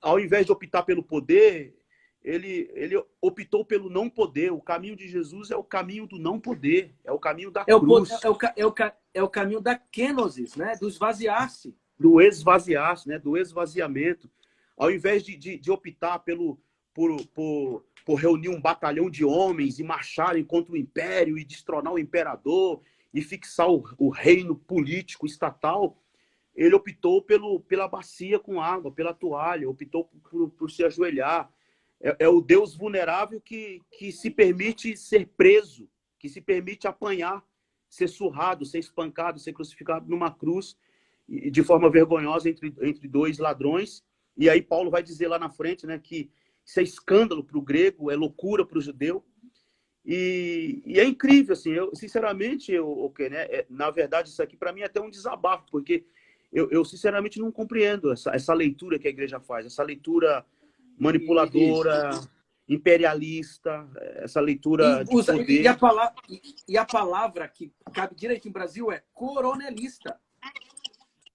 Ao invés de optar pelo poder, ele optou pelo não poder. O caminho de Jesus é o caminho do não poder, é o caminho da cruz. É o caminho da kenosis, né? Do esvaziar-se. Do esvaziar-se, né? Do esvaziamento. Ao invés de optar por reunir um batalhão de homens e marcharem contra o império e destronar o imperador e fixar o reino político estatal, ele optou pela bacia com água, pela toalha, optou por se ajoelhar. É o Deus vulnerável que se permite ser preso, que se permite apanhar, ser surrado, ser espancado, ser crucificado numa cruz de forma vergonhosa entre dois ladrões. E aí Paulo vai dizer lá na frente, né, que isso é escândalo para o grego, é loucura para o judeu. E é incrível, assim, sinceramente, na verdade, isso aqui para mim é até um desabafo, porque eu sinceramente não compreendo essa leitura que a igreja faz, essa leitura manipuladora, imperialista, essa leitura de poder. E a palavra que cabe direito em Brasil é coronelista.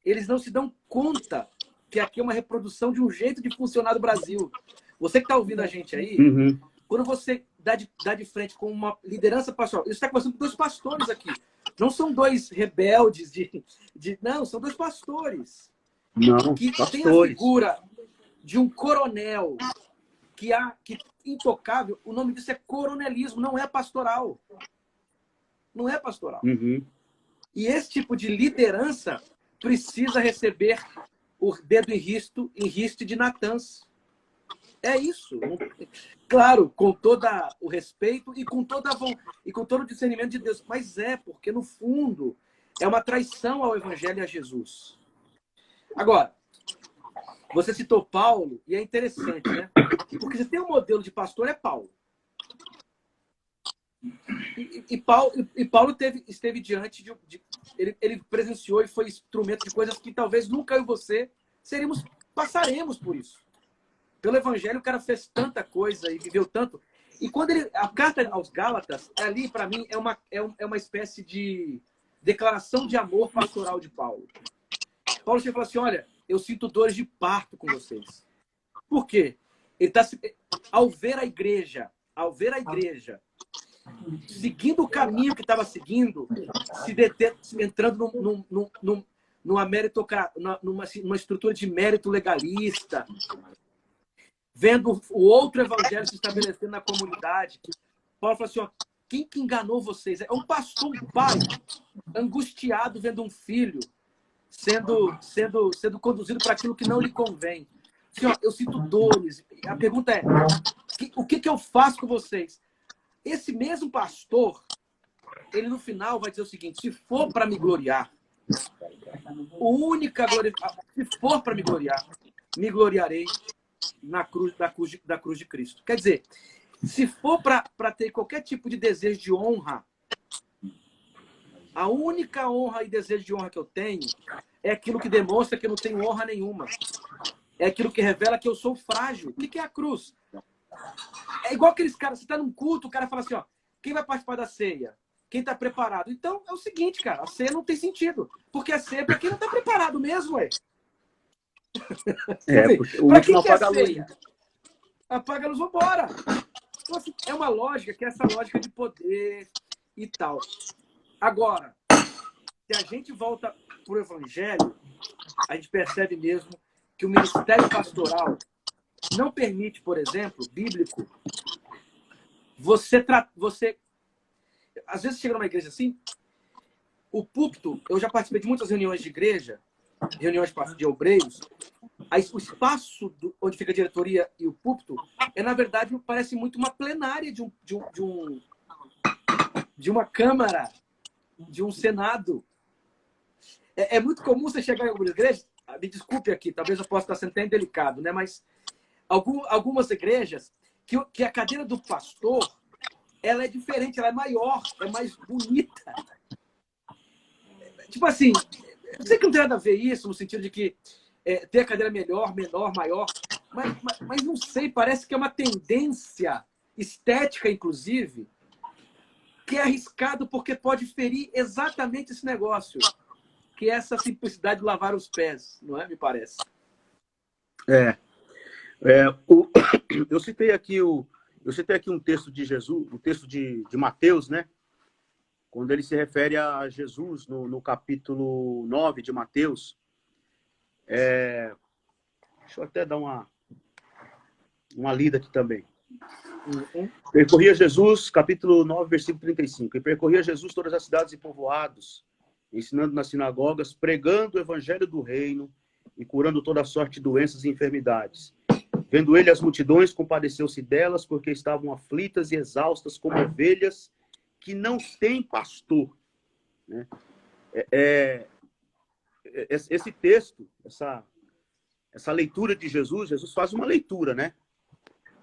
Eles não se dão conta que aqui é uma reprodução de um jeito de funcionar do Brasil. Você que está ouvindo a gente aí, quando você dá de frente com uma liderança pastoral, você está conversando com dois pastores aqui. Não são dois rebeldes não, são dois pastores. Não, que pastores. Tem a figura de um coronel que intocável. O nome disso é coronelismo, não é pastoral. Não é pastoral. E esse tipo de liderança precisa receber o dedo em riste de Natãs. É isso. Claro, com todo o respeito e com todo o discernimento de Deus. Mas porque, no fundo, é uma traição ao Evangelho e a Jesus. Agora, você citou Paulo, e é interessante, né? Porque você tem um modelo de pastor, é Paulo. E Paulo esteve diante ele presenciou e foi instrumento de coisas que talvez nunca eu e você passaremos por isso. Pelo Evangelho, o cara fez tanta coisa e viveu tanto. E quando a carta aos Gálatas, ali, para mim, é uma espécie de declaração de amor pastoral de Paulo. Paulo chega e fala assim: olha, eu sinto dores de parto com vocês. Por quê? Ele ao ver a igreja seguindo o caminho que estava seguindo, entrando numa estrutura de mérito legalista, vendo o outro evangelho se estabelecendo na comunidade. Paulo fala assim: ó, quem que enganou vocês? É um pastor, um pai, angustiado vendo um filho sendo conduzido para aquilo que não lhe convém. Assim, ó, eu sinto dores. A pergunta é: o que eu faço com vocês? Esse mesmo pastor ele no final vai dizer o seguinte: se for para me gloriar, se for para me gloriarei da cruz de Cristo. Quer dizer, se for para ter qualquer tipo de desejo de honra, a única honra e desejo de honra que eu tenho é aquilo que demonstra que eu não tenho honra nenhuma. É aquilo que revela que eu sou frágil. O que é a cruz? É igual aqueles caras, você está num culto, o cara fala assim, ó, quem vai participar da ceia? Quem está preparado? Então, é o seguinte, cara, a ceia não tem sentido. Porque a ceia é para quem não está preparado mesmo, ué. Para quem quer a ceia? Apaga a luz, vambora. Então, assim, é uma lógica que é essa lógica de poder e tal. Agora, se a gente volta para o Evangelho, a gente percebe mesmo que o ministério pastoral não permite, por exemplo, bíblico, você às vezes chega numa igreja assim, o púlpito, eu já participei de muitas reuniões de igreja, reuniões de obreiros, aí o espaço onde fica a diretoria e o púlpito na verdade, parece muito uma plenária de uma câmara, de um senado. É muito comum você chegar em algumas igrejas, me desculpe aqui, talvez eu possa estar sendo até indelicado, né? Mas algumas igrejas que a cadeira do pastor ela é diferente, ela é maior, é mais bonita. Tipo assim, eu sei que não tem nada a ver isso, no sentido de que ter a cadeira melhor, menor, maior, mas não sei, parece que é uma tendência estética, inclusive, que é arriscado porque pode ferir exatamente esse negócio, que é essa simplicidade de lavar os pés, não é? Me parece. Eu citei aqui um texto de Jesus, um texto de Mateus, né? Quando ele se refere a Jesus no capítulo 9 de Mateus. Deixa eu até dar uma lida aqui também. Percorria Jesus, capítulo 9, versículo 35. E percorria Jesus todas as cidades e povoados, ensinando nas sinagogas, pregando o evangelho do reino e curando toda sorte de doenças e enfermidades. Vendo ele as multidões, compadeceu-se delas, porque estavam aflitas e exaustas como ovelhas que não têm pastor. Né? Esse texto, essa leitura de Jesus faz uma leitura, né?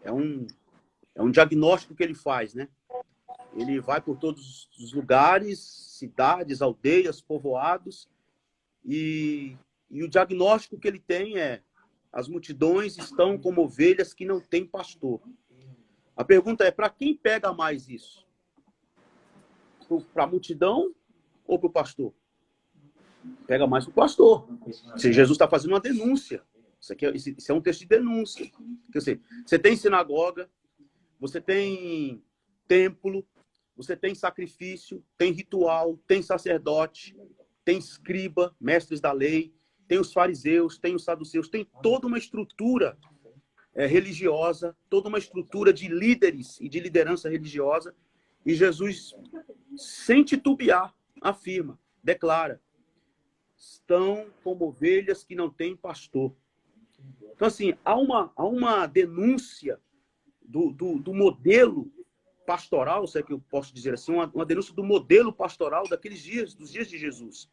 É um diagnóstico que ele faz, né? Ele vai por todos os lugares, cidades, aldeias, povoados, e o diagnóstico que ele tem é: as multidões estão como ovelhas que não têm pastor. A pergunta é: para quem pega mais isso? Para a multidão ou para o pastor? Pega mais para o pastor. Se Jesus está fazendo uma denúncia. Isso é um texto de denúncia. Quer dizer, você tem sinagoga, você tem templo, você tem sacrifício, tem ritual, tem sacerdote, tem escriba, mestres da lei, tem os fariseus, tem os saduceus, tem toda uma estrutura religiosa, toda uma estrutura de líderes e de liderança religiosa. E Jesus, sem titubear, afirma, declara: estão como ovelhas que não têm pastor. Então, assim, há uma denúncia do modelo pastoral, se é que eu posso dizer assim, uma denúncia do modelo pastoral daqueles dias, dos dias de Jesus.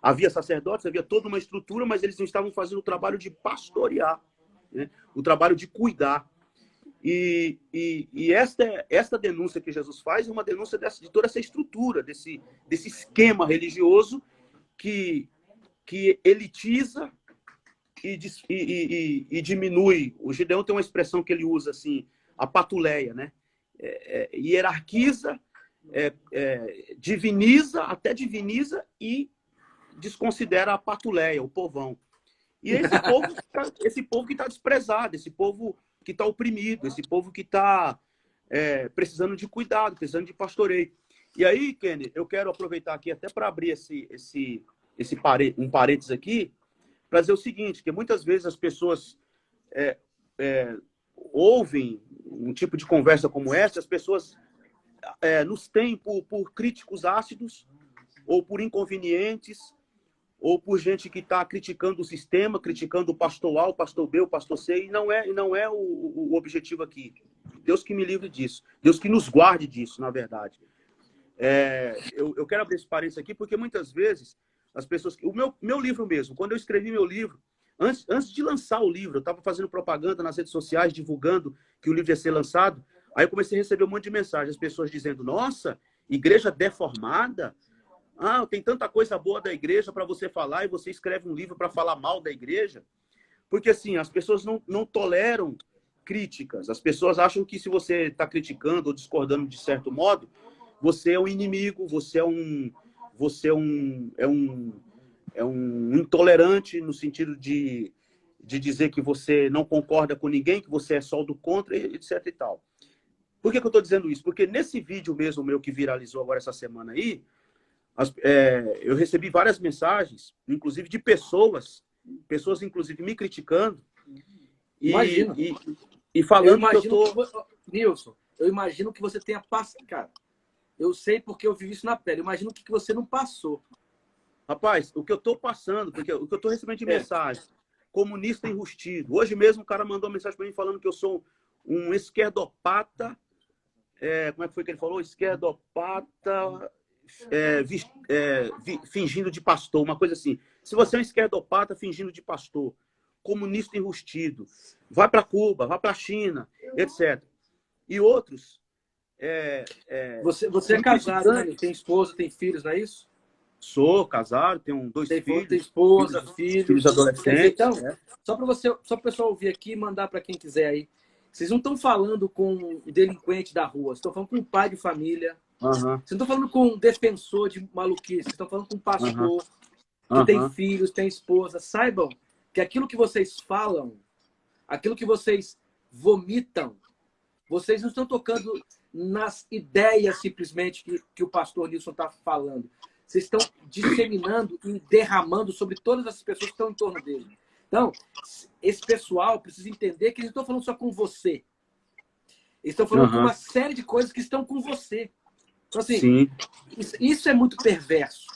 Havia sacerdotes, havia toda uma estrutura, mas eles não estavam fazendo o trabalho de pastorear, né? O trabalho de cuidar. E esta denúncia que Jesus faz é uma denúncia de toda essa estrutura, desse esquema religioso que elitiza e diminui. O Gideão tem uma expressão que ele usa assim, a patuleia, né? Hierarquiza, diviniza e desconsidera a patuleia, o povão. E esse povo que está desprezado, esse povo que está oprimido, esse povo que está precisando de cuidado, precisando de pastoreio. E aí, Kenny, eu quero aproveitar aqui até para abrir um parênteses aqui, para dizer o seguinte, que muitas vezes as pessoas ouvem um tipo de conversa como essa, as pessoas nos têm por críticos ácidos, ou por inconvenientes, ou por gente que está criticando o sistema, criticando o pastor A, o pastor B, o pastor C, e não é o objetivo aqui. Deus que me livre disso. Deus que nos guarde disso, na verdade. Eu quero abrir esse parênteses aqui, porque muitas vezes as pessoas... O meu livro mesmo, quando eu escrevi meu livro, antes de lançar o livro, eu estava fazendo propaganda nas redes sociais, divulgando que o livro ia ser lançado, aí eu comecei a receber um monte de mensagens, as pessoas dizendo, nossa, igreja deformada? Ah, tem tanta coisa boa da igreja para você falar e você escreve um livro para falar mal da igreja? Porque, assim, as pessoas não toleram críticas. As pessoas acham que se você está criticando ou discordando de certo modo, você é um inimigo, é um intolerante no sentido de dizer que você não concorda com ninguém, que você é só do contra, etc e tal. Por que eu estou dizendo isso? Porque nesse vídeo mesmo meu que viralizou agora essa semana aí, eu recebi várias mensagens, inclusive de pessoas inclusive me criticando e falando que eu tô... Nilson, eu imagino que você tenha passado, cara. Eu sei porque eu vivi isso na pele. Eu imagino que você não passou. Rapaz, o que eu tô passando, porque o que eu tô recebendo de mensagem, comunista enrustido. Hoje mesmo o cara mandou uma mensagem para mim falando que eu sou um esquerdopata. Como é que foi que ele falou? Esquerdopata fingindo de pastor, uma coisa assim. Se você é um esquerdopata fingindo de pastor, comunista enrustido, vai para Cuba, vai para a China, etc. E outros... Você é casado, né? Tem esposa, tem filhos, não é isso? Sou casado, tenho dois filhos. Tem esposa, filhos adolescentes. Então, só para o pessoal ouvir aqui e mandar para quem quiser aí. Vocês não estão falando com um delinquente da rua, vocês estão falando com um pai de família. Vocês não estão falando com um defensor de maluquice, vocês estão falando com um pastor que tem filhos, tem esposa. Saibam que aquilo que vocês falam, aquilo que vocês vomitam, vocês não estão tocando nas ideias simplesmente que o pastor Nilson está falando. Vocês estão disseminando e derramando sobre todas as pessoas que estão em torno dele. Então, esse pessoal precisa entender que eles não estão falando só com você. Eles estão falando com uma série de coisas que estão com você. Então, assim, isso é muito perverso.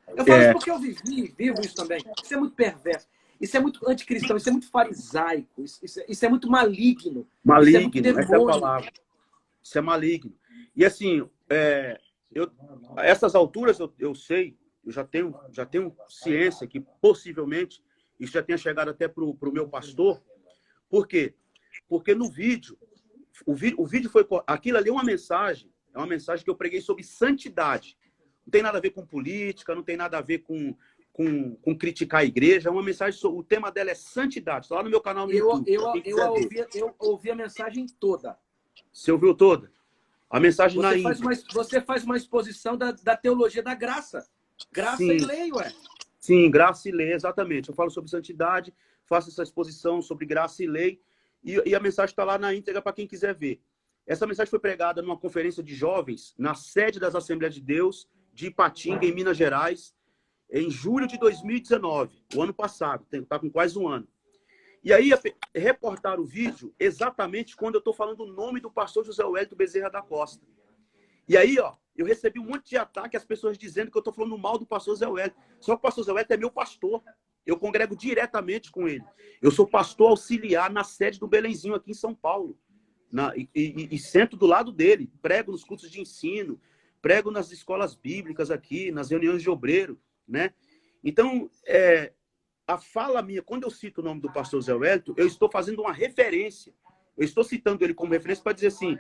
Eu falo isso porque eu vivo isso também. Isso é muito perverso. Isso é muito anticristão, isso é muito farisaico, isso é muito maligno. Maligno, essa é a palavra. Isso é maligno. E assim, a essas alturas eu sei, eu já tenho ciência que possivelmente isso já tenha chegado até para o meu pastor. Por quê? Porque no vídeo, o vídeo foi... Aquilo ali é uma mensagem que eu preguei sobre santidade. Não tem nada a ver com política, não tem nada a ver com criticar a igreja. É uma mensagem, o tema dela é santidade. Está lá no meu canal no YouTube. Eu ouvi a mensagem toda. Você ouviu toda? A mensagem você faz uma exposição da teologia da graça. Graça e lei, ué. Sim, graça e lei, exatamente. Eu falo sobre santidade, faço essa exposição sobre graça e lei, e a mensagem está lá na íntegra para quem quiser ver. Essa mensagem foi pregada numa conferência de jovens na sede das Assembleias de Deus de Ipatinga, em Minas Gerais, em julho de 2019, o ano passado, está com quase um ano. E aí reportaram o vídeo exatamente quando eu estou falando o nome do pastor José Wellington Bezerra da Costa. E aí, eu recebi um monte de ataque, as pessoas dizendo que eu estou falando mal do pastor José Wellington. Só que o pastor José Wellington é meu pastor. Eu congrego diretamente com ele. Eu sou pastor auxiliar na sede do Belenzinho, aqui em São Paulo. E sento do lado dele. Prego nos cursos de ensino, prego nas escolas bíblicas aqui, nas reuniões de obreiro, né? Então, a fala minha, quando eu cito o nome do pastor José Wellington, eu estou fazendo uma referência. Eu estou citando ele como referência para dizer assim,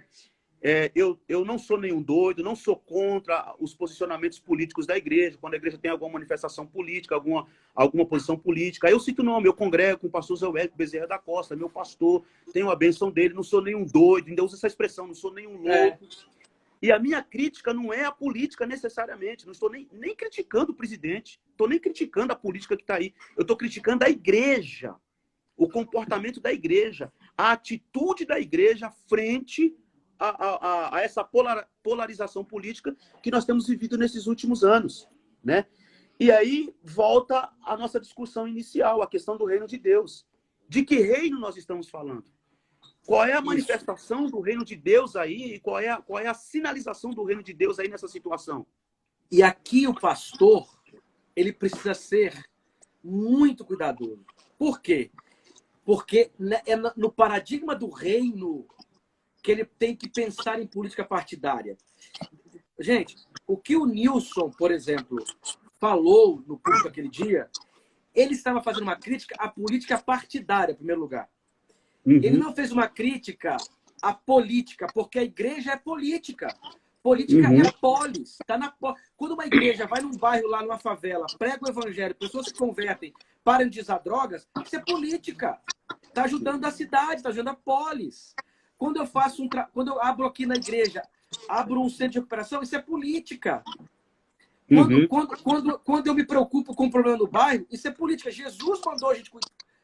eu não sou nenhum doido, não sou contra os posicionamentos políticos da igreja, quando a igreja tem alguma manifestação política, alguma posição política. Aí eu cito o nome, eu congrego com o pastor José Wellington Bezerra da Costa, meu pastor, tenho a bênção dele, não sou nenhum doido, ainda uso essa expressão, não sou nenhum louco. E a minha crítica não é a política necessariamente. Não estou nem criticando o presidente. Estou nem criticando a política que está aí. Eu estou criticando a igreja. O comportamento da igreja. A atitude da igreja frente a essa polarização política que nós temos vivido nesses últimos anos, né? E aí volta a nossa discussão inicial, a questão do reino de Deus. De que reino nós estamos falando? Qual é a manifestação do reino de Deus aí? E qual é a sinalização do reino de Deus aí nessa situação? E aqui o pastor, ele precisa ser muito cuidadoso. Por quê? Porque é no paradigma do reino que ele tem que pensar em política partidária. Gente, o que o Nilson, por exemplo, falou no culto aquele dia, ele estava fazendo uma crítica à política partidária, em primeiro lugar. Ele não fez uma crítica à política, porque a igreja é política. Política é polis. Tá na... Quando uma igreja vai num bairro lá, numa favela, prega o evangelho, pessoas se convertem, param de usar drogas, isso é política. Está ajudando a cidade, está ajudando a polis. Quando eu faço quando eu abro aqui na igreja, abro um centro de recuperação, isso é política. Quando eu me preocupo com o problema no bairro, isso é política. Jesus mandou a gente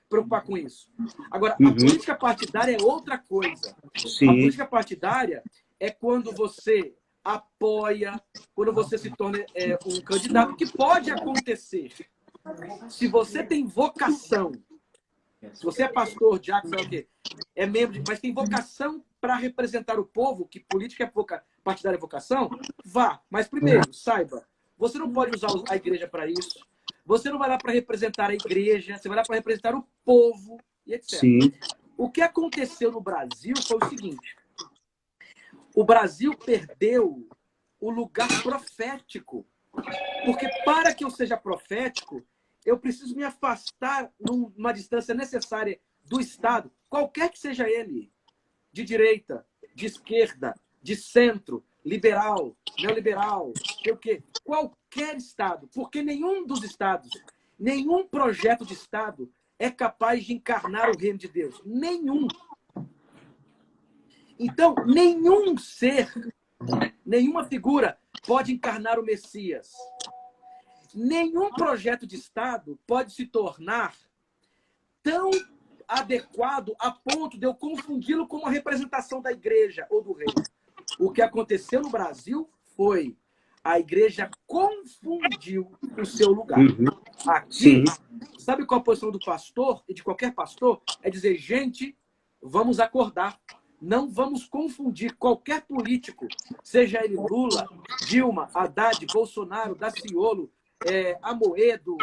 preocupar com isso. Agora, a política partidária é outra coisa. Sim. A política partidária é quando você apoia, quando você se torna um candidato, que pode acontecer. Se você tem vocação, se você é pastor, diácono, o quê? É membro, mas tem vocação para representar o povo, que política é partidária é vocação, vá. Mas primeiro, saiba, você não pode usar a igreja para isso. Você não vai lá para representar a igreja, você vai lá para representar o povo e etc. Sim. O que aconteceu no Brasil foi o seguinte: o Brasil perdeu o lugar profético. Porque para que eu seja profético, eu preciso me afastar numa distância necessária do Estado, qualquer que seja ele, de direita, de esquerda, de centro, liberal, neoliberal, o quê? Qualquer Estado, porque nenhum dos Estados, nenhum projeto de Estado é capaz de encarnar o reino de Deus. Nenhum. Então, nenhum ser, nenhuma figura pode encarnar o Messias. Nenhum projeto de Estado pode se tornar tão adequado a ponto de eu confundi-lo com a representação da igreja ou do reino. O que aconteceu no Brasil foi a igreja confundiu o seu lugar. Aqui, sabe qual a posição do pastor e de qualquer pastor? É dizer, gente, vamos acordar. Não vamos confundir qualquer político, seja ele Lula, Dilma, Haddad, Bolsonaro, Daciolo, Amoedo,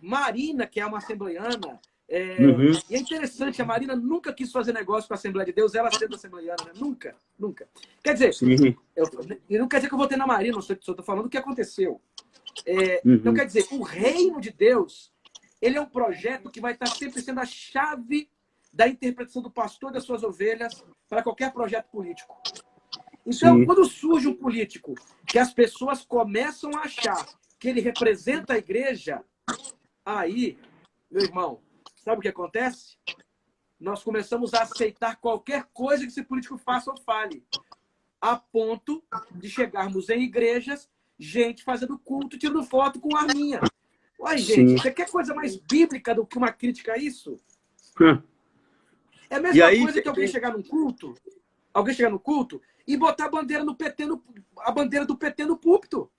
Marina, que é uma assembleiana. E é interessante, a Marina nunca quis fazer negócio com a Assembleia de Deus, ela sendo assembleiana, né? Nunca, nunca. Quer dizer, não quer dizer que eu votei na Marina, só estou falando o que aconteceu. Então, quer dizer, o reino de Deus, ele é um projeto que vai estar sempre sendo a chave da interpretação do pastor das suas ovelhas para qualquer projeto político. Então, quando surge um político que as pessoas começam a achar que ele representa a igreja, aí, meu irmão, sabe o que acontece? Nós começamos a aceitar qualquer coisa que esse político faça ou fale, a ponto de chegarmos em igrejas, gente fazendo culto, tirando foto com arminha. Uai, gente, você quer coisa mais bíblica do que uma crítica a isso? É a mesma coisa que alguém chegar num culto, e botar a bandeira a bandeira do PT no púlpito.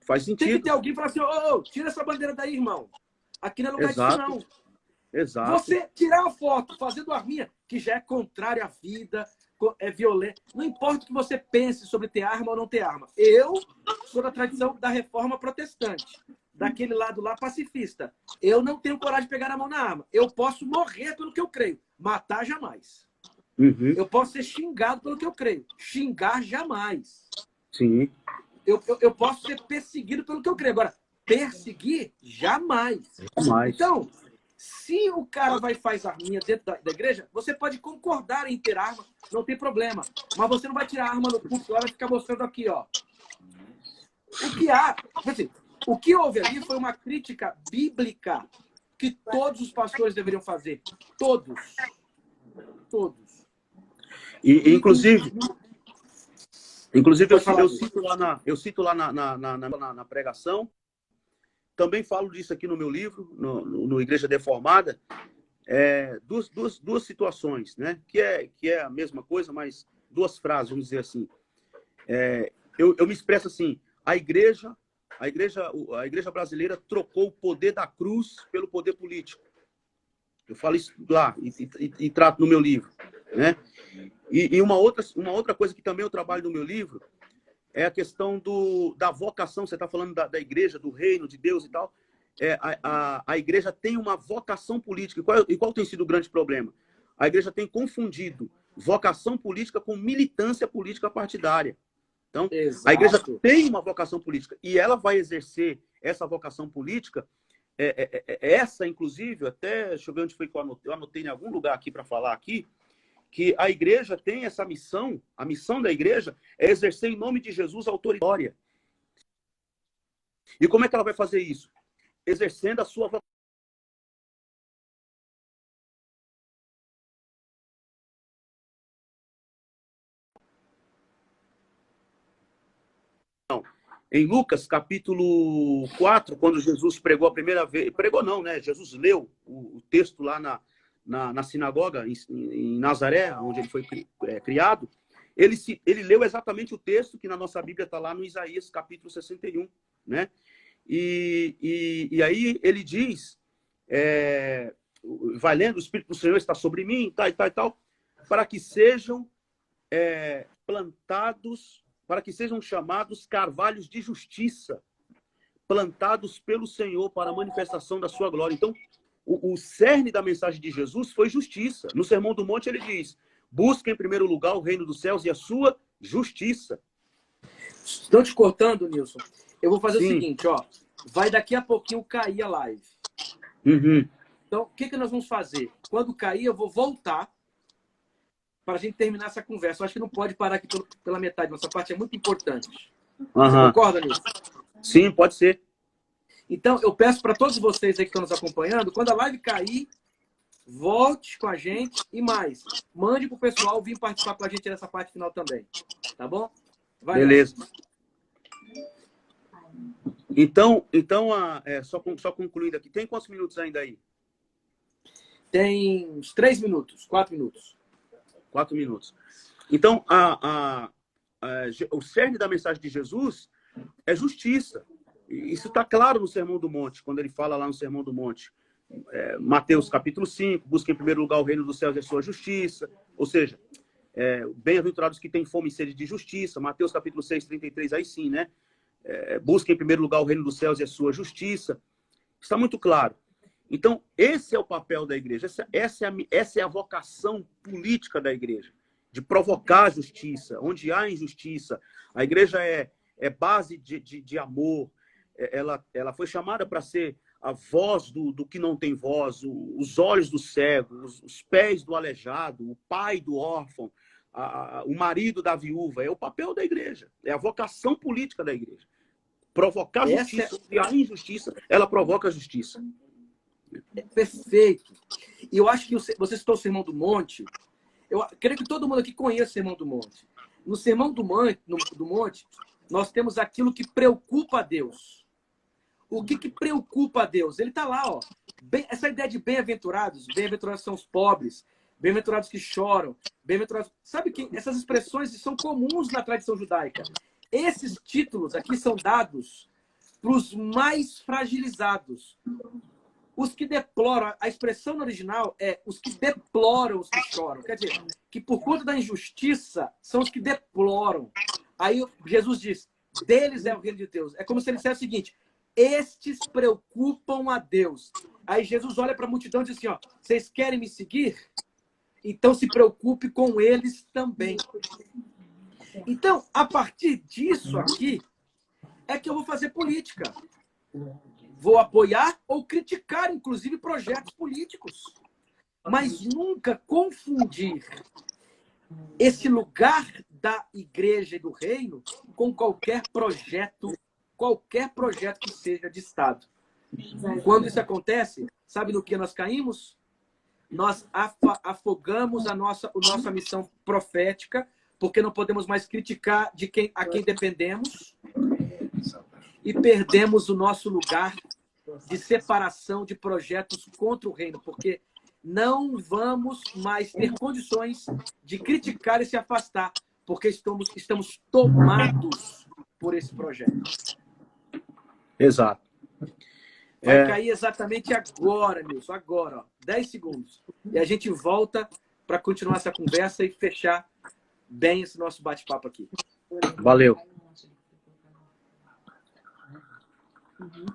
Faz sentido. Tem que ter alguém que fala assim, tira essa bandeira daí, irmão. Aqui não é lugar disso, não. Exato. Você tirar uma foto fazendo arminha, que já é contrário à vida, é violento. Não importa o que você pense sobre ter arma ou não ter arma. Eu sou da tradição da reforma protestante, daquele lado lá pacifista. Eu não tenho coragem de pegar na mão na arma. Eu posso morrer pelo que eu creio. Matar, jamais. Eu posso ser xingado pelo que eu creio. Xingar, jamais. Sim. Eu posso ser perseguido pelo que eu creio. Agora, perseguir, jamais. Então, se o cara vai fazer arminha dentro da igreja, você pode concordar em ter arma, não tem problema. Mas você não vai tirar a arma no púlpito, vai ficar mostrando aqui, ó. O que houve ali foi uma crítica bíblica que todos os pastores deveriam fazer. Todos. Todos. Inclusive eu cito lá na pregação, também falo disso aqui no meu livro, no Igreja Deformada, duas situações, né? Que é a mesma coisa, mas duas frases, vamos dizer assim. Eu me expresso assim, a igreja brasileira trocou o poder da cruz pelo poder político. Eu falo isso lá e trato no meu livro, né? E uma outra coisa que também eu trabalho no meu livro é a questão da vocação. Você está falando da igreja, do reino de Deus e tal. A igreja tem uma vocação política. E qual tem sido o grande problema? A igreja tem confundido vocação política com militância política partidária. Então, a igreja Exato. tem uma vocação política e ela vai exercer essa vocação política. Essa, inclusive, até, deixa eu ver onde foi que eu anotei em algum lugar aqui para falar aqui, que a igreja tem essa missão, a missão da igreja é exercer em nome de Jesus a autoridade. E como é que ela vai fazer isso? Exercendo a sua vocação. Em Lucas, capítulo 4, quando Jesus pregou a primeira vez, pregou não, né? Jesus leu o texto lá na sinagoga em Nazaré, onde ele foi criado, ele leu exatamente o texto que na nossa Bíblia está lá no Isaías, capítulo 61, né? E aí ele diz, vai lendo, o Espírito do Senhor está sobre mim, tal e tal e tal, para que sejam plantados, para que sejam chamados carvalhos de justiça, plantados pelo Senhor para a manifestação da sua glória. Então, o cerne da mensagem de Jesus foi justiça. No Sermão do Monte ele diz, busca em primeiro lugar o reino dos céus e a sua justiça. Estão te cortando, Nilson? Eu vou fazer Sim. o seguinte, ó. Vai daqui a pouquinho cair a live. Uhum. Então, o que nós vamos fazer? Quando cair, eu vou voltar para a gente terminar essa conversa. Eu acho que não pode parar aqui pela metade. Nossa parte é muito importante. Você concorda, Nilson? Sim, pode ser. Então, eu peço para todos vocês aí que estão nos acompanhando, quando a live cair, volte com a gente e mais. Mande para o pessoal vir participar com a gente nessa parte final também. Tá bom? Vai. Beleza. Então só concluindo aqui. Tem quantos minutos ainda aí? Tem uns 3 minutos, 4 minutos. 4 minutos. Então, o cerne da mensagem de Jesus é justiça. Isso está claro no Sermão do Monte, quando ele fala lá no Sermão do Monte. Mateus capítulo 5, busca em primeiro lugar o reino dos céus e a sua justiça. Ou seja, bem-aventurados que têm fome e sede de justiça. Mateus capítulo 6, 33, aí sim, né? Busca em primeiro lugar o reino dos céus e a sua justiça. Está muito claro. Então, esse é o papel da igreja. Essa é a vocação política da igreja. De provocar a justiça. Onde há injustiça. A igreja é base de amor. Ela foi chamada para ser a voz do que não tem voz, os olhos do cego, os pés do aleijado, o pai do órfão, o marido da viúva. É o papel da igreja. É a vocação política da igreja. Provocar justiça. E a injustiça, ela provoca a justiça. Perfeito. E eu acho que você citou o Sermão do Monte. Eu creio que todo mundo aqui conhece o Sermão do Monte. No Sermão do Monte, nós temos aquilo que preocupa a Deus. O que preocupa a Deus? Ele está lá, ó. Essa ideia de bem-aventurados. Bem-aventurados são os pobres. Bem-aventurados que choram. Bem-aventurados... Sabe que essas expressões são comuns na tradição judaica. Esses títulos aqui são dados para os mais fragilizados. Os que deploram, a expressão no original é os que deploram os que choram. Quer dizer, que por conta da injustiça, são os que deploram. Aí Jesus diz, deles é o reino de Deus. É como se ele dissesse o seguinte, estes preocupam a Deus. Aí Jesus olha para a multidão e diz assim, ó, vocês querem me seguir? Então se preocupe com eles também. Então, a partir disso aqui, é que eu vou fazer política. Vou apoiar ou criticar, inclusive, projetos políticos. Mas nunca confundir esse lugar da igreja e do reino com qualquer projeto que seja de Estado. Quando isso acontece, sabe no que nós caímos? Nós afogamos a nossa missão profética, porque não podemos mais criticar a quem dependemos, e perdemos o nosso lugar de separação de projetos contra o reino, porque não vamos mais ter condições de criticar e se afastar, porque estamos tomados por esse projeto. Exato. Vai cair exatamente agora, Nilson, agora, ó, 10 segundos. E a gente volta para continuar essa conversa e fechar bem esse nosso bate-papo aqui. Valeu. Uhum.